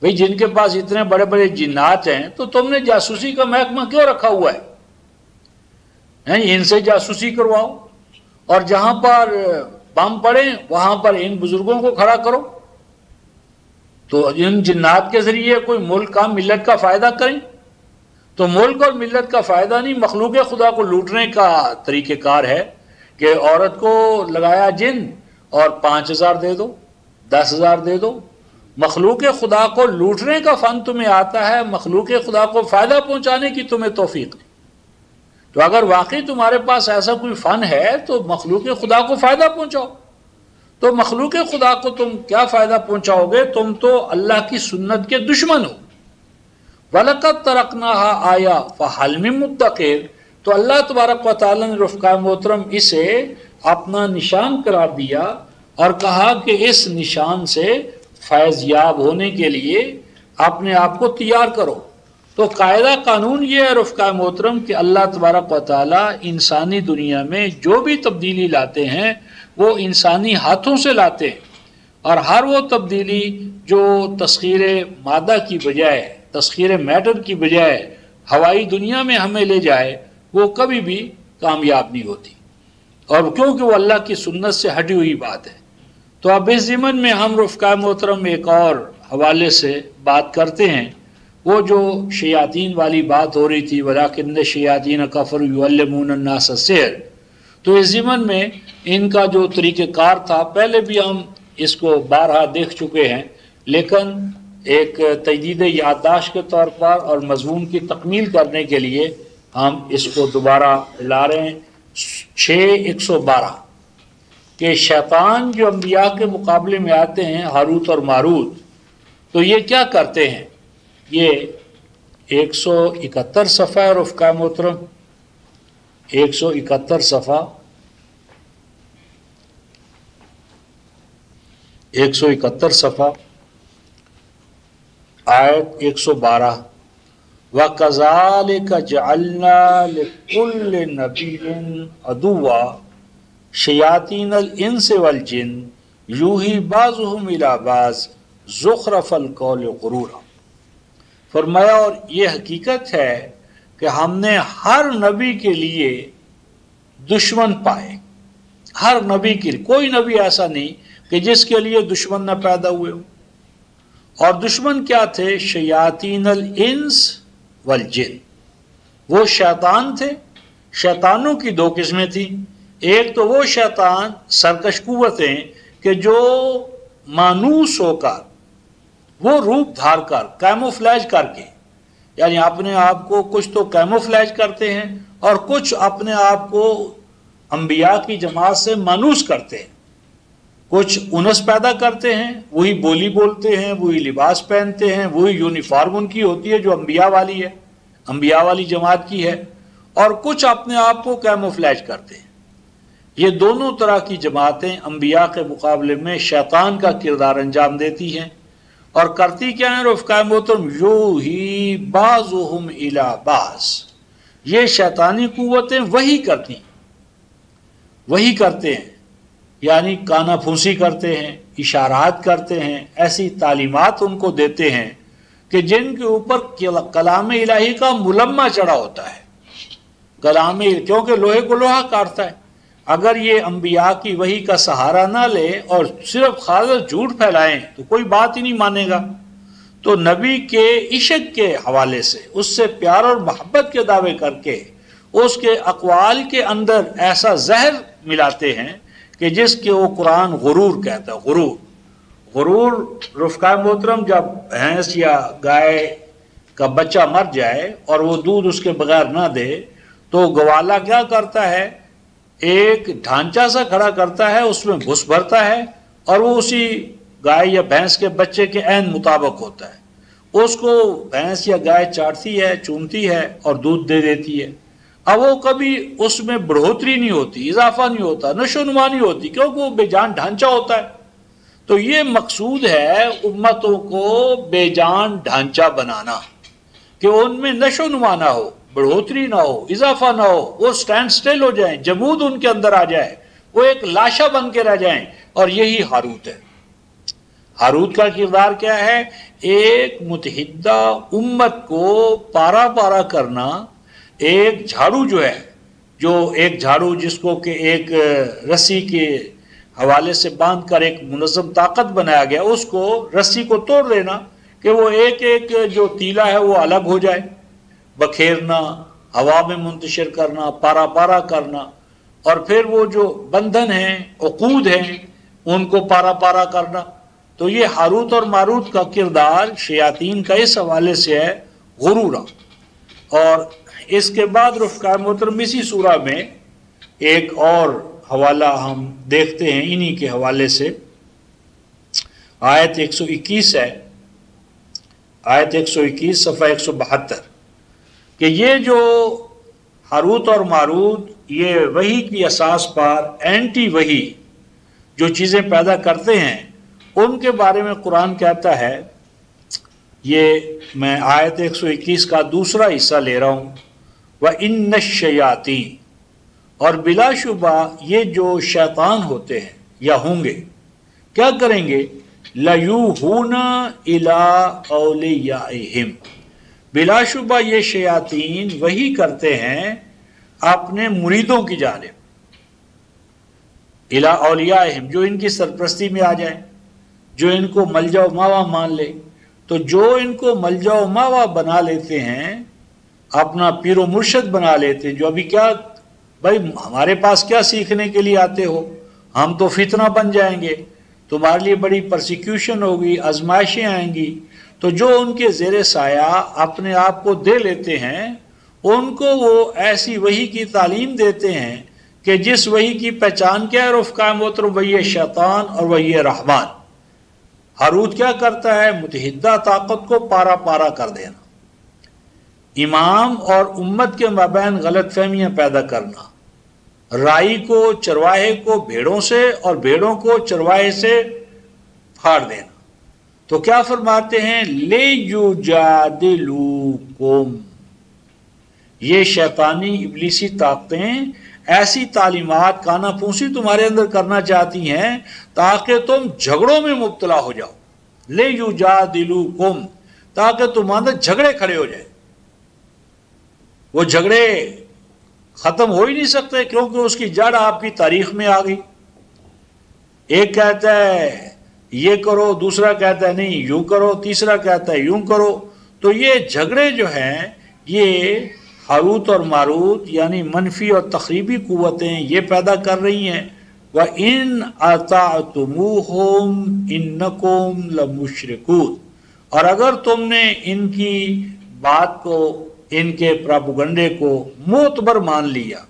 بھئی جن کے پاس اتنے بڑے بڑے جنات ہیں تو تم نے جاسوسی کا محکمہ کیوں رکھا ہوا ہے؟ ان سے جاسوسی کرواؤ، اور جہاں پر بم پڑیں وہاں پر ان بزرگوں کو کھڑا کرو، تو ان جنات کے ذریعے کوئی ملک کا ملت کا فائدہ کریں۔ تو ملک اور ملت کا فائدہ نہیں، مخلوق خدا کو لوٹنے کا طریقہ کار ہے کہ عورت کو لگایا جن اور 5,000 دے دو، 10,000 دے دو، مخلوق خدا کو لوٹنے کا فن تمہیں آتا ہے، مخلوق خدا کو فائدہ پہنچانے کی تمہیں توفیق نہیں۔ تو اگر واقعی تمہارے پاس ایسا کوئی فن ہے تو مخلوق خدا کو فائدہ پہنچاؤ۔ تو مخلوق خدا کو تم کیا فائدہ پہنچاؤ گے؟ تم تو اللہ کی سنت کے دشمن ہو۔ وَلَقَدْ تَرَكْنَاهَا آیَةً فَهَلْ مِن مُدَّکِرٍ، تو اللہ تبارک و تعالیٰ نے رفقا محترم اسے اپنا نشان قرار دیا اور کہا کہ اس نشان سے فیض یاب ہونے کے لیے اپنے آپ کو تیار کرو۔ تو قاعدہ قانون یہ ہے رفقا محترم کہ اللہ تبارک و تعالیٰ انسانی دنیا میں جو بھی تبدیلی لاتے ہیں وہ انسانی ہاتھوں سے لاتے ہیں، اور ہر وہ تبدیلی جو تسخیر مادہ کی بجائے، تسخیر میٹر کی بجائے ہوائی دنیا میں ہمیں لے جائے وہ کبھی بھی کامیاب نہیں ہوتی، اور کیونکہ وہ اللہ کی سنت سے ہٹی ہوئی بات ہے۔ تو اب اس ضمن میں ہم رفقا محترم ایک اور حوالے سے بات کرتے ہیں، وہ جو شیاطین والی بات ہو رہی تھی، وَلَٰكِنَّ الشَّيَاطِينَ كَفَرُوا يُعَلِّمُونَ النَّاسَ السِّحْرَ، تو اس ضمن میں ان کا جو طریقہ کار تھا پہلے بھی ہم اس کو بارہا دیکھ چکے ہیں، لیکن ایک تجدید یادداشت کے طور پر اور مضمون کی تکمیل کرنے کے لیے ہم اس کو دوبارہ لا رہے ہیں۔ 6:112 کہ شیطان جو انبیاء کے مقابلے میں آتے ہیں ہاروت اور ماروت، تو یہ کیا کرتے ہیں؟ یہ 171 صفحہ ہے رفقا محترم، 171 صفحہ، 171 صفحہ، آیت 112، وَكَذَلِكَ جَعَلْنَا لِكُلِّ نَبِيٍّ عَدُوًّا شَيَاطِينَ الْإِنسِ وَالْجِنِّ يُوحِي بَعْضُهُمْ إِلَىٰ بَعْضٍ زُخْرَفَ الْقَوْلِ غُرُورًا۔ فرمایا اور یہ حقیقت ہے کہ ہم نے ہر نبی کے لیے دشمن پائے، ہر نبی کے لیے، کوئی نبی ایسا نہیں کہ جس کے لیے دشمن نہ پیدا ہوئے ہو۔ اور دشمن کیا تھے؟ شیاطین الانس والجن، وہ شیطان تھے۔ شیطانوں کی دو قسمیں تھیں، ایک تو وہ شیطان سرکش قوتیں کہ جو مانوس ہو کر، وہ روپ دھار کر، کیموفلیج کر کے، یعنی اپنے آپ کو کچھ تو کیموفلیج کرتے ہیں اور کچھ اپنے آپ کو انبیاء کی جماعت سے مانوس کرتے ہیں، کچھ انس پیدا کرتے ہیں، وہی بولی بولتے ہیں، وہی لباس پہنتے ہیں، وہی یونیفارم ان کی ہوتی ہے جو انبیاء والی ہے، انبیاء والی جماعت کی ہے، اور کچھ اپنے آپ کو کیموفلیج کرتے ہیں۔ یہ دونوں طرح کی جماعتیں انبیاء کے مقابلے میں شیطان کا کردار انجام دیتی ہیں، اور کرتی کیا ہیں رفقا محترم؟ یوحی بعضهم الی بعض، یہ شیطانی قوتیں وہی کرتے ہیں، یعنی کانا پھونسی کرتے ہیں، اشارات کرتے ہیں، ایسی تعلیمات ان کو دیتے ہیں کہ جن کے اوپر کلام الہی کا ملمہ چڑھا ہوتا ہے۔ کلام، کیونکہ لوہے کو لوہا کاٹتا ہے، اگر یہ انبیاء کی وحی کا سہارا نہ لے اور صرف خالص جھوٹ پھیلائیں تو کوئی بات ہی نہیں مانے گا۔ تو نبی کے عشق کے حوالے سے، اس سے پیار اور محبت کے دعوے کر کے، اس کے اقوال کے اندر ایسا زہر ملاتے ہیں کہ جس کے وہ قرآن غرور کہتا ہے۔ غرور رفقا محترم، جب بھینس یا گائے کا بچہ مر جائے اور وہ دودھ اس کے بغیر نہ دے تو گوالا کیا کرتا ہے؟ ایک ڈھانچہ سا کھڑا کرتا ہے، اس میں بھس بھرتا ہے، اور وہ اسی گائے یا بھینس کے بچے کے عین مطابق ہوتا ہے۔ اس کو بھینس یا گائے چاٹتی ہے، چومتی ہے اور دودھ دے دیتی ہے۔ اب وہ کبھی اس میں بڑھوتری نہیں ہوتی، اضافہ نہیں ہوتا، نشو و نما نہیں ہوتی، کیونکہ وہ بے جان ڈھانچہ ہوتا ہے۔ تو یہ مقصود ہے امتوں کو بے جان ڈھانچہ بنانا، کہ ان میں نشو و نما نہ ہو، بڑھوتری نہ ہو، اضافہ نہ ہو، وہ سٹینڈ سٹل ہو جائیں، جمود ان کے اندر آ جائے، وہ ایک لاشا بن کے رہ جائیں۔ اور یہی ہاروت ہے۔ ہاروت کا کردار کیا ہے؟ ایک متحدہ امت کو پارا پارا کرنا۔ ایک جھاڑو جو ہے، جو ایک جھاڑو جس کو کہ ایک رسی کے حوالے سے باندھ کر ایک منظم طاقت بنایا گیا، اس کو رسی کو توڑ دینا کہ وہ ایک ایک جو تیلا ہے وہ الگ ہو جائے، بکھیرنا، ہوا میں منتشر کرنا، پارا پارا کرنا، اور پھر وہ جو بندھن ہیں، عقود ہیں، ان کو پارا پارا کرنا۔ تو یہ ہاروت اور ماروت کا کردار شیاطین کا اس حوالے سے ہے غرورا۔ اور اس کے بعد رفقائے محترم اسی سورہ میں ایک اور حوالہ ہم دیکھتے ہیں انہی کے حوالے سے، آیت 121 ہے، آیت 121 صفحہ 172، کہ یہ جو ہاروت اور ماروت یہ وحی کی اساس پر اینٹی وحی جو چیزیں پیدا کرتے ہیں ان کے بارے میں قرآن کہتا ہے، یہ میں آیت 121 کا دوسرا حصہ لے رہا ہوں، وَإِنَّ الشَّيَاطِينَ، اور بلا شبہ یہ جو شیطان ہوتے ہیں یا ہوں گے کیا کریں گے، لَيُوحُونَ إِلَىٰ أَوْلِيَائِهِمْ، بلا شبہ یہ شیاطین وہی کرتے ہیں اپنے مریدوں کی جانب، إِلَىٰ أَوْلِيَائِهِمْ، جو ان کی سرپرستی میں آ جائیں، جو ان کو ملجا و ماوا مان لے۔ تو جو ان کو ملجا و ماوا بنا لیتے ہیں، اپنا پیر و مرشد بنا لیتے ہیں، جو ابھی کیا بھائی ہمارے پاس کیا سیکھنے کے لیے آتے ہو، ہم تو فتنہ بن جائیں گے، تمہارے لیے بڑی پرسیکیوشن ہوگی، آزمائشیں آئیں گی، تو جو ان کے زیر سایہ اپنے آپ کو دے لیتے ہیں ان کو وہ ایسی وحی کی تعلیم دیتے ہیں کہ جس وحی کی پہچان کیا ہے رفقائے محترم، وہی ہے شیطان اور وہی ہے رحمان۔ ہاروت کیا کرتا ہے، متحدہ طاقت کو پارا پارا کر دینا، امام اور امت کے مابین غلط فہمیاں پیدا کرنا، رائی کو چرواہے کو بھیڑوں سے اور بھیڑوں کو چرواہے سے پھاڑ دینا۔ تو کیا فرماتے ہیں، لے یجادلوکم، یہ شیطانی ابلیسی طاقتیں ایسی تعلیمات کانا پھونسی تمہارے اندر کرنا چاہتی ہیں تاکہ تم جھگڑوں میں مبتلا ہو جاؤ، لے یجادلوکم، تاکہ تمہارے اندر جھگڑے کھڑے ہو جائیں۔ وہ جھگڑے ختم ہو ہی نہیں سکتے کیونکہ اس کی جڑ آپ کی تاریخ میں آ گئی۔ ایک کہتا ہے یہ کرو، دوسرا کہتا ہے نہیں یوں کرو، تیسرا کہتا ہے یوں کرو۔ تو یہ جھگڑے جو ہیں یہ ہاروت اور ماروت یعنی منفی اور تخریبی قوتیں یہ پیدا کر رہی ہیں۔ وَإِنْ أَطَعْتُمُوهُمْ إِنَّكُمْ لَمُشْرِكُونَ، اور اگر تم نے ان کی بات کو، ان کے پراپوگنڈے کو معتبر مان لیا،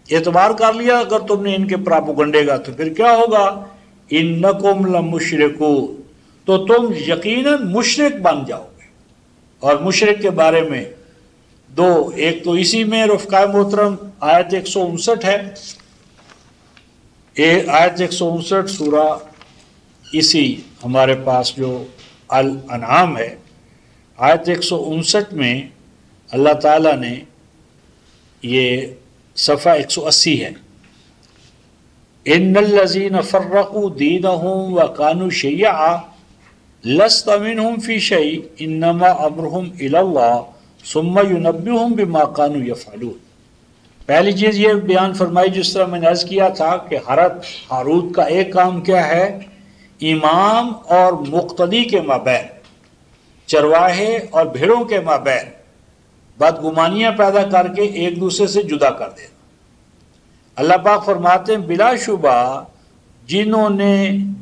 اعتبار کر لیا اگر تم نے ان کے پراپوگنڈے کا، تو پھر کیا ہوگا، انکم لمشرکون، تو تم یقیناً مشرک بن جاؤ گے۔ اور مشرک کے بارے میں دو، ایک تو اسی میں رفقائے محترم آیت 159 ہے، آیت 159 سورہ اسی ہمارے پاس جو الانعام ہے، آیت 159 میں اللہ تعالیٰ نے یہ صفحہ 180 ہے، ان الذین فرقوا دینہم وکانوا شیعا لست منہم فی شیء انما امرہم الی اللہ ثم ینبئہم بما کانوا یفعلون۔ پہلی چیز یہ بیان فرمائی جس طرح میں نے عرض کیا تھا کہ ہاروت کا ایک کام کیا ہے، امام اور مقتدی کے مابین، چرواہے اور بھیڑوں کے مابین بدگمانیاں پیدا کر کے ایک دوسرے سے جدا کر دینا۔ اللہ پاک فرماتے ہیں بلا شبہ جنہوں نے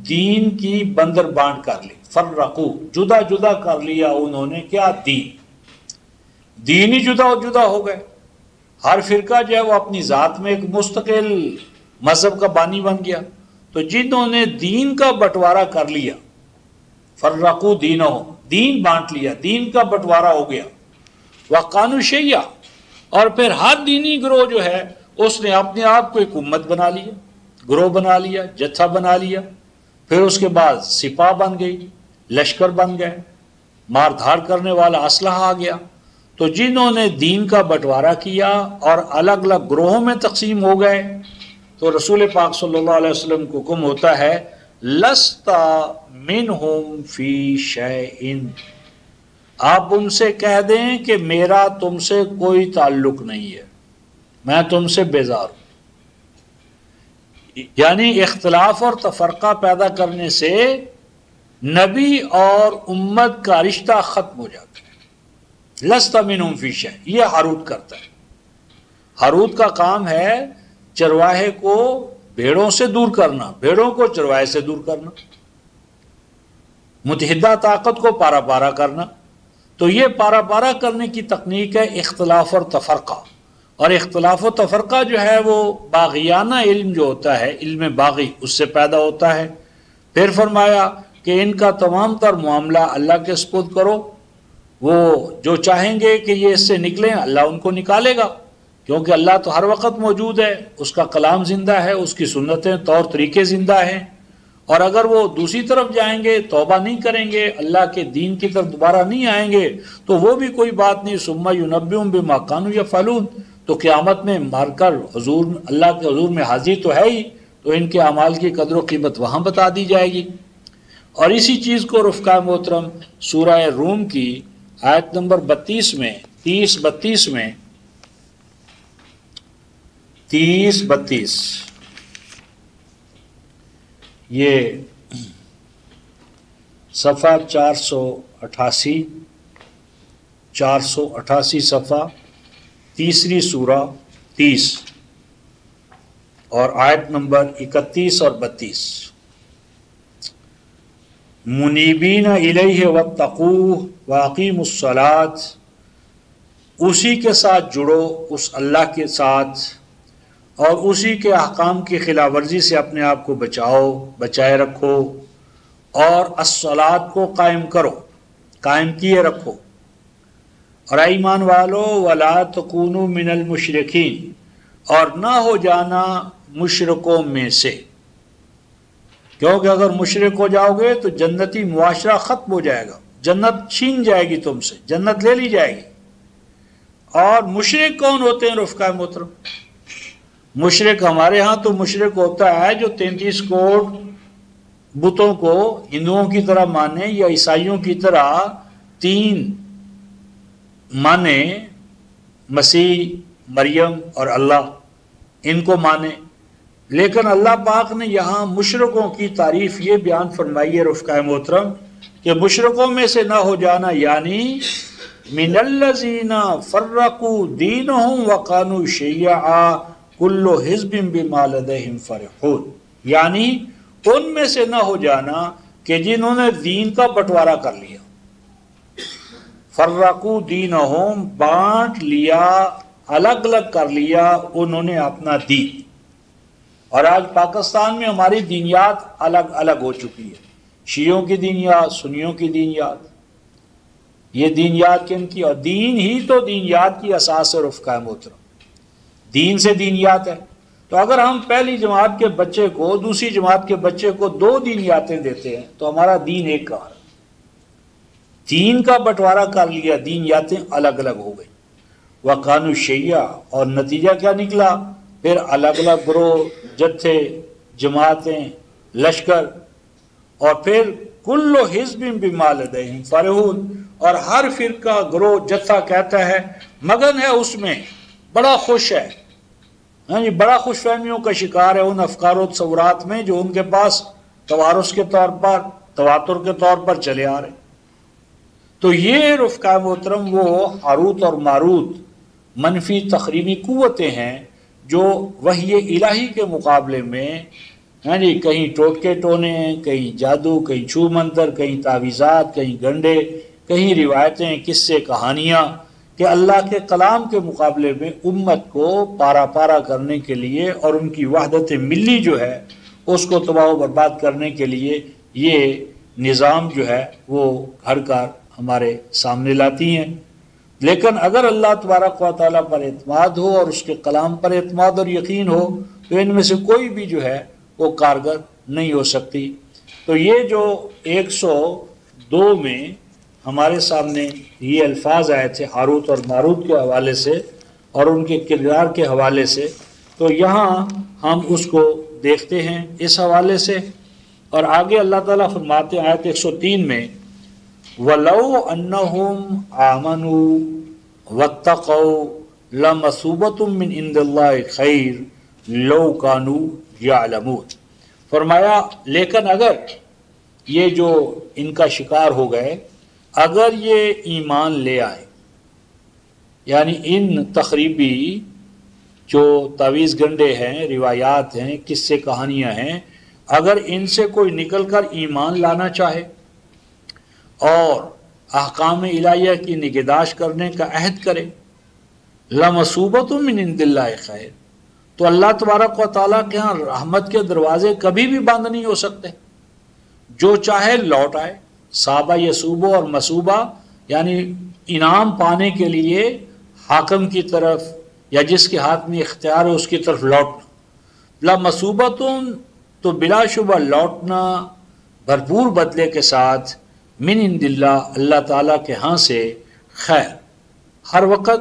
دین کی بندر بانٹ کر لی، فرقو، جدا جدا کر لیا انہوں نے کیا، دین ہی جدا جدا ہو گئے۔ ہر فرقہ جو ہے وہ اپنی ذات میں ایک مستقل مذہب کا بانی بن گیا۔ تو جنہوں نے دین کا بٹوارا کر لیا، فرقو دینہم، دین بانٹ لیا، دین کا بٹوارا ہو گیا، وَقَانُوا شِيَّعًا، اور پھر ہر دینی گروہ جو ہے اس نے اپنے آپ کو ایک امت بنا لیا، گروہ بنا لیا، جتھا بنا لیا، پھر اس کے بعد سپاہ بن گئی، لشکر بن گئے، مار دھاڑ کرنے والا اسلحہ آ گیا۔ تو جنہوں نے دین کا بٹوارا کیا اور الگ الگ گروہوں میں تقسیم ہو گئے، تو رسول پاک صلی اللہ علیہ وسلم کو حکم ہوتا ہے لَسْتَ مِنْهُمْ فِي شَيْءٍ، آپ ان سے کہہ دیں کہ میرا تم سے کوئی تعلق نہیں ہے، میں تم سے بیزار ہوں۔ یعنی اختلاف اور تفرقہ پیدا کرنے سے نبی اور امت کا رشتہ ختم ہو جاتا ہے۔ لست منہم فی شیء، یہ ہاروت کرتا ہے۔ ہاروت کا کام ہے چرواہے کو بھیڑوں سے دور کرنا، بھیڑوں کو چرواہے سے دور کرنا۔ متحدہ طاقت کو پارا پارا کرنا. تو یہ پارا پارا کرنے کی تکنیک ہے اختلاف اور تفرقہ. اور اختلاف و تفرقہ جو ہے وہ باغیانہ علم جو ہوتا ہے، علم باغی، اس سے پیدا ہوتا ہے. پھر فرمایا کہ ان کا تمام تر معاملہ اللہ کے سپرد کرو، وہ جو چاہیں گے کہ یہ اس سے نکلیں اللہ ان کو نکالے گا، کیونکہ اللہ تو ہر وقت موجود ہے، اس کا کلام زندہ ہے، اس کی سنتیں طور طریقے زندہ ہیں. اور اگر وہ دوسری طرف جائیں گے، توبہ نہیں کریں گے، اللہ کے دین کی طرف دوبارہ نہیں آئیں گے، تو وہ بھی کوئی بات نہیں. ثم ینبئہم بما کانوا یفعلون. تو قیامت میں مار کر حضور اللہ کے حضور میں حاضر تو ہے ہی، تو ان کے اعمال کی قدر و قیمت وہاں بتا دی جائے گی. اور اسی چیز کو رفقا محترم سورہ روم کی آیت نمبر 32 میں 30-32 میں 30-32 یہ صفحہ 488 صفحہ تیسری سورہ 30 اور آیت نمبر 31 اور 32. منیبین الیہ واتقوہ واقیموا الصلاۃ، اسی کے ساتھ جڑو، اس اللہ کے ساتھ، اور اسی کے احکام کی خلاف ورزی سے اپنے آپ کو بچائے رکھو، اور الصلاۃ کو قائم کرو، قائم کیے رکھو. اور اے ایمان والو ولا تکونوا من المشرکین، اور نہ ہو جانا مشرکوں میں سے، کیونکہ اگر مشرک ہو جاؤ گے تو جنتی معاشرہ ختم ہو جائے گا، جنت چھین جائے گی تم سے، جنت لے لی جائے گی. اور مشرک کون ہوتے ہیں رفقا محترم؟ مشرک ہمارے ہاں تو مشرک ہوتا ہے جو 33 کروڑ بتوں کو ہندوؤں کی طرح مانے یا عیسائیوں کی طرح 3 مانے، مسیح، مریم اور اللہ، ان کو مانے. لیکن اللہ پاک نے یہاں مشرکوں کی تعریف یہ بیان فرمائی ہے رفقا محترم کہ مشرکوں میں سے نہ ہو جانا، یعنی من الذین فرقوا دینہم وکانوا شیعا کل حزب بما لدیہم فرحون، یعنی ان میں سے نہ ہو جانا کہ جنہوں نے دین کا بٹوارا کر لیا. فرقوا دینہم، بانٹ لیا، الگ الگ کر لیا انہوں نے اپنا دین. اور آج پاکستان میں ہماری دینیات الگ الگ ہو چکی ہے، شیعوں کی دینیات، سنیوں کی دینیات. یہ دینیات کن کی؟ اور دین ہی تو دینیات کی اساس ہے رفقا محترم، دین سے دینیات ہے. تو اگر ہم پہلی جماعت کے بچے کو، دوسری جماعت کے بچے کو 2 دینیاتیں دیتے ہیں تو ہمارا دین ایک کا ہے. دین کا بٹوارا کر لیا، دینیاتیں الگ الگ ہو گئی. وَقَانُوا شیعہ، اور نتیجہ کیا نکلا؟ پھر الگ الگ گروہ، جتھے، جماعتیں، لشکر، اور پھر کل حزب بما لدیہم فرحون، اور ہر فرقہ، گروہ، جتھا کہتا ہے، مگن ہے اس میں، بڑا خوش ہے، ہاں جی، بڑا خوش فہمیوں کا شکار ہے ان افکار و تصورات میں جو ان کے پاس توارث کے طور پر، تواتر کے طور پر چلے آ رہے. تو یہ رفقا محترم وہ ہاروت اور ماروت منفی تخریبی قوتیں ہیں جو وحی الہی کے مقابلے میں، ہاں جی، کہیں ٹوٹکے ٹونے، کہیں جادو، کہیں چھو منتر، کہیں تعویذات، کہیں گنڈے، کہیں روایتیں، قصے، کہانیاں، کہ اللہ کے کلام کے مقابلے میں امت کو پارا پارا کرنے کے لیے اور ان کی وحدت ملی جو ہے اس کو تباہ و برباد کرنے کے لیے یہ نظام جو ہے وہ گھر گھر ہمارے سامنے لاتی ہیں. لیکن اگر اللہ تبارک و تعالیٰ پر اعتماد ہو اور اس کے کلام پر اعتماد اور یقین ہو تو ان میں سے کوئی بھی جو ہے وہ کارگر نہیں ہو سکتی. تو یہ جو 102 میں ہمارے سامنے یہ الفاظ آئے تھے ہاروت اور ماروت کے حوالے سے اور ان کے کردار کے حوالے سے، تو یہاں ہم اس کو دیکھتے ہیں اس حوالے سے. اور آگے اللہ تعالیٰ فرماتے ہیں آیت 103 میں وَلَوْ أَنَّهُمْ آمَنُوا وَاتَّقَوْا لَمَثُوبَةٌ مِّنْ عِندِ اللَّهِ خَيْرٌ لَوْ كَانُوا يَعْلَمُونَ. فرمایا لیکن اگر یہ جو ان کا شکار ہو گئے، اگر یہ ایمان لے آئے، یعنی ان تخریبی جو تعویذ گنڈے ہیں، روایات ہیں، قصے کہانیاں ہیں، اگر ان سے کوئی نکل کر ایمان لانا چاہے اور احکام الہیہ کی نگہداشت کرنے کا عہد کرے، لَمَثُوبَةٌ مِّنْ عِندِ اللَّهِ خَيْرٌ، تو اللہ تبارک و تعالیٰ کے ہاں رحمت کے دروازے کبھی بھی بند نہیں ہو سکتے، جو چاہے لوٹ آئے۔ صابہ یسوبہ اور مسوبہ یعنی انعام پانے کے لیے حاکم کی طرف یا جس کے ہاتھ میں اختیار ہے اس کی طرف لوٹنا، لَمَثُوبَةٌ تو بلا شبہ لوٹنا بھرپور بدلے کے ساتھ، من عند اللہ اللہ تعالیٰ کے ہاں سے، خیر ہر وقت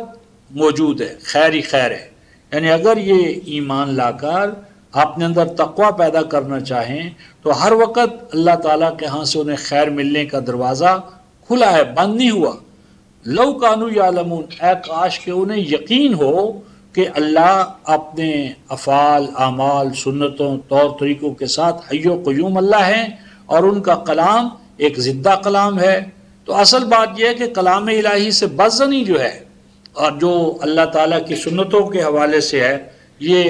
موجود ہے، خیر ہی خیر ہے۔ یعنی اگر یہ ایمان لا کر اپنے اندر تقوی پیدا کرنا چاہیں تو ہر وقت اللہ تعالیٰ کے ہاں سے انہیں خیر ملنے کا دروازہ کھلا ہے، بند نہیں ہوا۔ لو کانوا یعلمون، اے کاش کہ انہیں یقین ہو کہ اللہ اپنے افعال، اعمال، سنتوں، طور طریقوں کے ساتھ حی و قیوم اللہ ہیں اور ان کا کلام ایک زندہ کلام ہے۔ تو اصل بات یہ ہے کہ کلام الہی سے بدظنی جو ہے اور جو اللہ تعالیٰ کی سنتوں کے حوالے سے ہے، یہ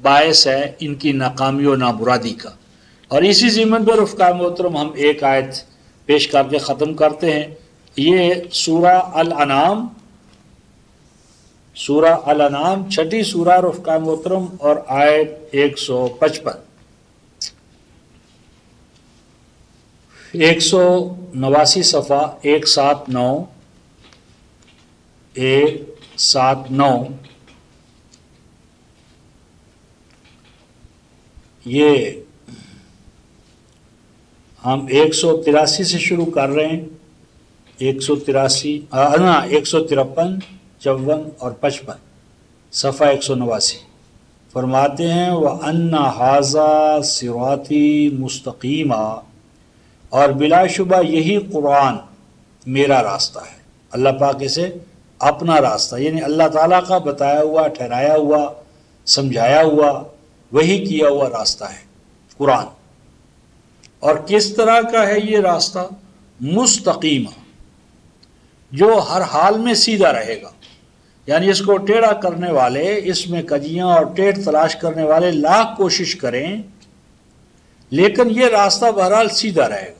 باعث ہے ان کی ناکامی و نامرادی کا۔ اور اسی ضمن پر رفقائے محترم ہم ایک آیت پیش کر کے ختم کرتے ہیں۔ یہ سورہ الانعام، سورہ الانعام چھٹی سورہ رفقائے محترم اور آیت 155، 189 صفحہ 179، 179، یہ ہم 183 سے شروع کر رہے ہیں، 183 153، 54 اور 55، صفحہ 189 فرماتے ہیں وَأَنَّ هَذَا صِرَاطِي مُسْتَقِيمًا، اور بلا شبہ یہی قرآن میرا راستہ ہے۔ اللہ پاک اسے اپنا راستہ یعنی اللہ تعالیٰ کا بتایا ہوا، ٹھہرایا ہوا، سمجھایا ہوا، وہی کیا ہوا راستہ ہے قرآن۔ اور کس طرح کا ہے یہ راستہ؟ مستقیمہ، جو ہر حال میں سیدھا رہے گا، یعنی اس کو ٹیڑھا کرنے والے، اس میں کجیاں اور ٹیڑھ تلاش کرنے والے لاکھ کوشش کریں لیکن یہ راستہ بہرحال سیدھا رہے گا،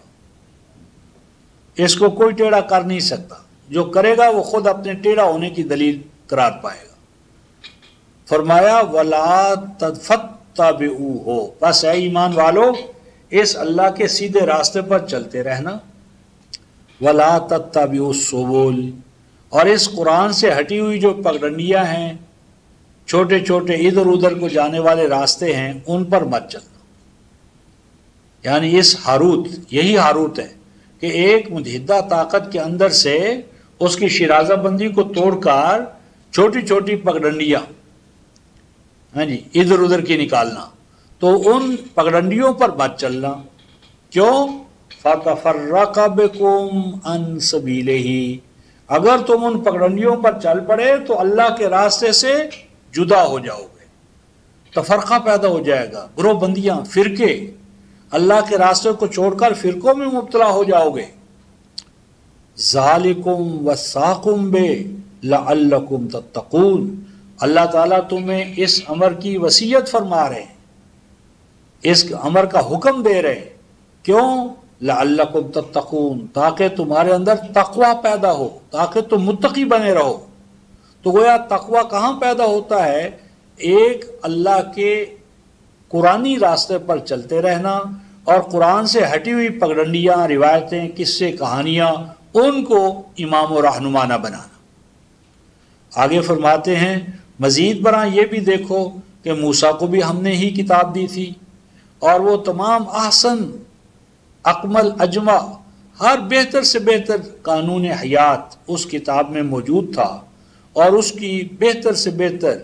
اس کو کوئی ٹیڑھا کر نہیں سکتا، جو کرے گا وہ خود اپنے ٹیڑھا ہونے کی دلیل قرار پائے گا۔ فرمایا وَلَا تَتَّبِعُوهُ، بس اے ایمان والو اس اللہ کے سیدھے راستے پر چلتے رہنا، وَلَا تَتَّبِعُوا السُّبُلَ، اور اس قرآن سے ہٹی ہوئی جو پگڈنڈیاں ہیں، چھوٹے چھوٹے ادھر ادھر کو جانے والے راستے ہیں، ان پر مت چلنا۔ یعنی اس ہاروت، یہی ہاروت ہے کہ ایک متحدہ طاقت کے اندر سے اس کی شرازہ بندی کو توڑ کر چھوٹی چھوٹی پگڈنڈیاں جی ادھر ادھر کی نکالنا، تو ان پگڈنڈیوں پر مت چلنا۔ کیوں؟ فَتَفَرَّقَ بِكُمْ عَنْ سَبِيلِهِ، اگر تم ان پگڈنڈیوں پر چل پڑے تو اللہ کے راستے سے جدا ہو جاؤ گے، تفرقہ پیدا ہو جائے گا، گروہ بندیاں، فرقے، اللہ کے راستے کو چھوڑ کر فرقوں میں مبتلا ہو جاؤ گے۔ ذَالِكُمْ وَصَّاكُمْ بِهِ لَعَلَّكُمْ تَتَّقُونَ، اللہ تعالیٰ تمہیں اس امر کی وصیت فرما رہے ہیں، اس امر کا حکم دے رہے ہیں۔ کیوں؟ لَعَلَّكُمْ تَتَّقُونَ، تاکہ تمہارے اندر تقوی پیدا ہو، تاکہ تم متقی بنے رہو۔ تو گویا تقوی کہاں پیدا ہوتا ہے؟ ایک اللہ کے قرآنی راستے پر چلتے رہنا اور قرآن سے ہٹی ہوئی پگڈنڈیاں، روایتیں، قصے، کہانیاں، ان کو امام و رہنما نہ بنانا۔ آگے فرماتے ہیں مزید برآں یہ بھی دیکھو کہ موسیٰ کو بھی ہم نے ہی کتاب دی تھی، اور وہ تمام احسن، اکمل، اجمع، ہر بہتر سے بہتر قانون حیات اس کتاب میں موجود تھا، اور اس کی بہتر سے بہتر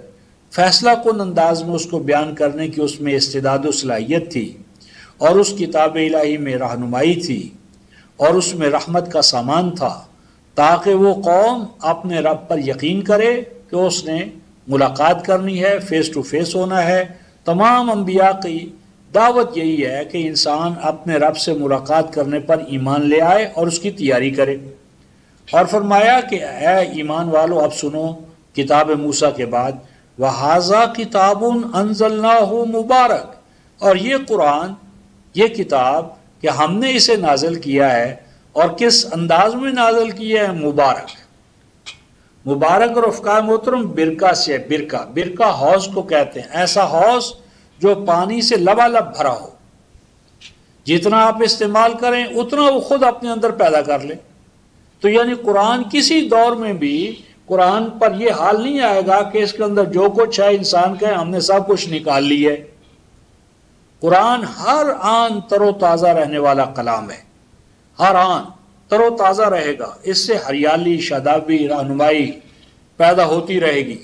فیصلہ کن انداز میں اس کو بیان کرنے کی اس میں استعداد و صلاحیت تھی، اور اس کتاب الہی میں رہنمائی تھی، اور اس میں رحمت کا سامان تھا، تاکہ وہ قوم اپنے رب پر یقین کرے کہ اس نے ملاقات کرنی ہے، فیس ٹو فیس ہونا ہے۔ تمام انبیاء کی دعوت یہی ہے کہ انسان اپنے رب سے ملاقات کرنے پر ایمان لے آئے اور اس کی تیاری کرے۔ اور فرمایا کہ اے ایمان والو اب سنو کتاب موسیٰ کے بعد، وَهَذَا كِتَابٌ أَنزَلْنَاهُ مُبَارَكٌ، اور یہ قرآن، یہ کتاب کہ ہم نے اسے نازل کیا ہے اور کس انداز میں نازل کیا ہے؟ مبارک۔ مبارک اور افقاء محترم برکہ سے، برکہ حوض کو کہتے ہیں، ایسا حوض جو پانی سے لبالب بھرا ہو، جتنا آپ استعمال کریں اتنا وہ خود اپنے اندر پیدا کر لے۔ تو یعنی قرآن کسی دور میں بھی قرآن پر یہ حال نہیں آئے گا کہ اس کے اندر جو کچھ ہے انسان کا ہم نے سب کچھ نکال لی ہے۔ قرآن ہر آن تر و تازہ رہنے والا کلام ہے، ہر آن تر و تازہ رہے گا، اس سے ہریالی، شادابی، رہنمائی پیدا ہوتی رہے گی۔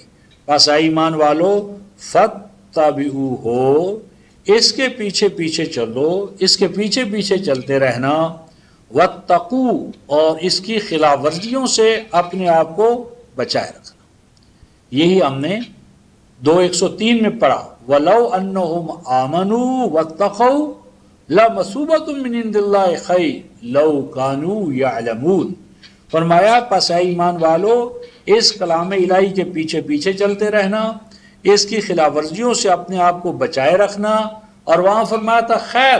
بس اے ایمان والو فَاتَّبِعُوهُ، اس کے پیچھے پیچھے چلو، اس کے پیچھے پیچھے چلتے رہنا، وَاتَّقُوا، اور اس کی خلاف ورزیوں سے اپنے آپ کو بچائے رکھنا۔ یہی ہم نے 2:103 میں پڑھا، وَلَوْ أَنَّهُمْ آمَنُوا وَاتَّقَوْا لَمَثُوبَةٌ مِّنْ عِندِ اللَّهِ خَيْرٌ لَوْ كَانُوا يَعْلَمُونَ۔ فرمایا پس اے ایمان والو اس کلام الہی کے پیچھے پیچھے چلتے رہنا، اس کی خلاف ورزیوں سے اپنے آپ کو بچائے رکھنا، اور وہاں فرمایا تھا خیر،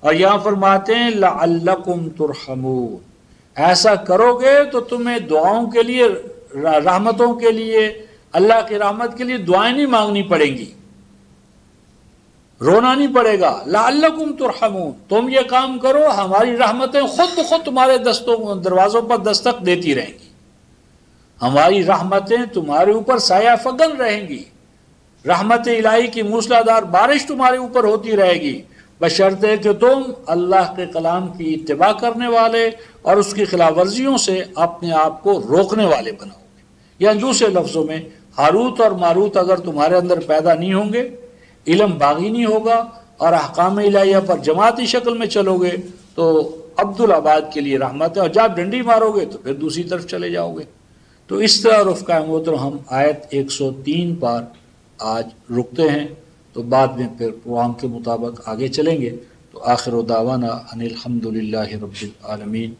اور یہاں فرماتے ہیں لعلکم ترحمون، ایسا کرو گے تو تمہیں دعاؤں کے لیے، رحمتوں کے لیے، اللہ کی رحمت کے لیے دعائیں نہیں مانگنی پڑیں گی، رونا نہیں پڑے گا۔ لعلکم ترحمون، تم یہ کام کرو ہماری رحمتیں خود بخود تمہارے دروازوں پر دستک دیتی رہیں گی، ہماری رحمتیں تمہارے اوپر سایہ فگن رہیں گی، رحمت الہی کی موسلادھار بارش تمہارے اوپر ہوتی رہے گی، بشرطے کہ تم اللہ کے کلام کی اتباع کرنے والے اور اس کی خلاف ورزیوں سے اپنے آپ کو روکنے والے بناؤ گے۔ یا دوسرے لفظوں میں ہاروت اور ماروت اگر تمہارے اندر پیدا نہیں ہوں گے، علم باغی نہیں ہوگا، اور احکام الہیہ پر جماعتی شکل میں چلو گے تو عبدالآباد کے لیے رحمت ہے، اور جب ڈنڈی مارو گے تو پھر دوسری طرف چلے جاؤ گے۔ تو اس طرح رفقہ محترم ہم آیت 103 پر آج رکتے ہیں، تو بعد میں پھر پروگرام کے مطابق آگے چلیں گے۔ تو آخر دعوانا ان الحمدللہ رب العالمین۔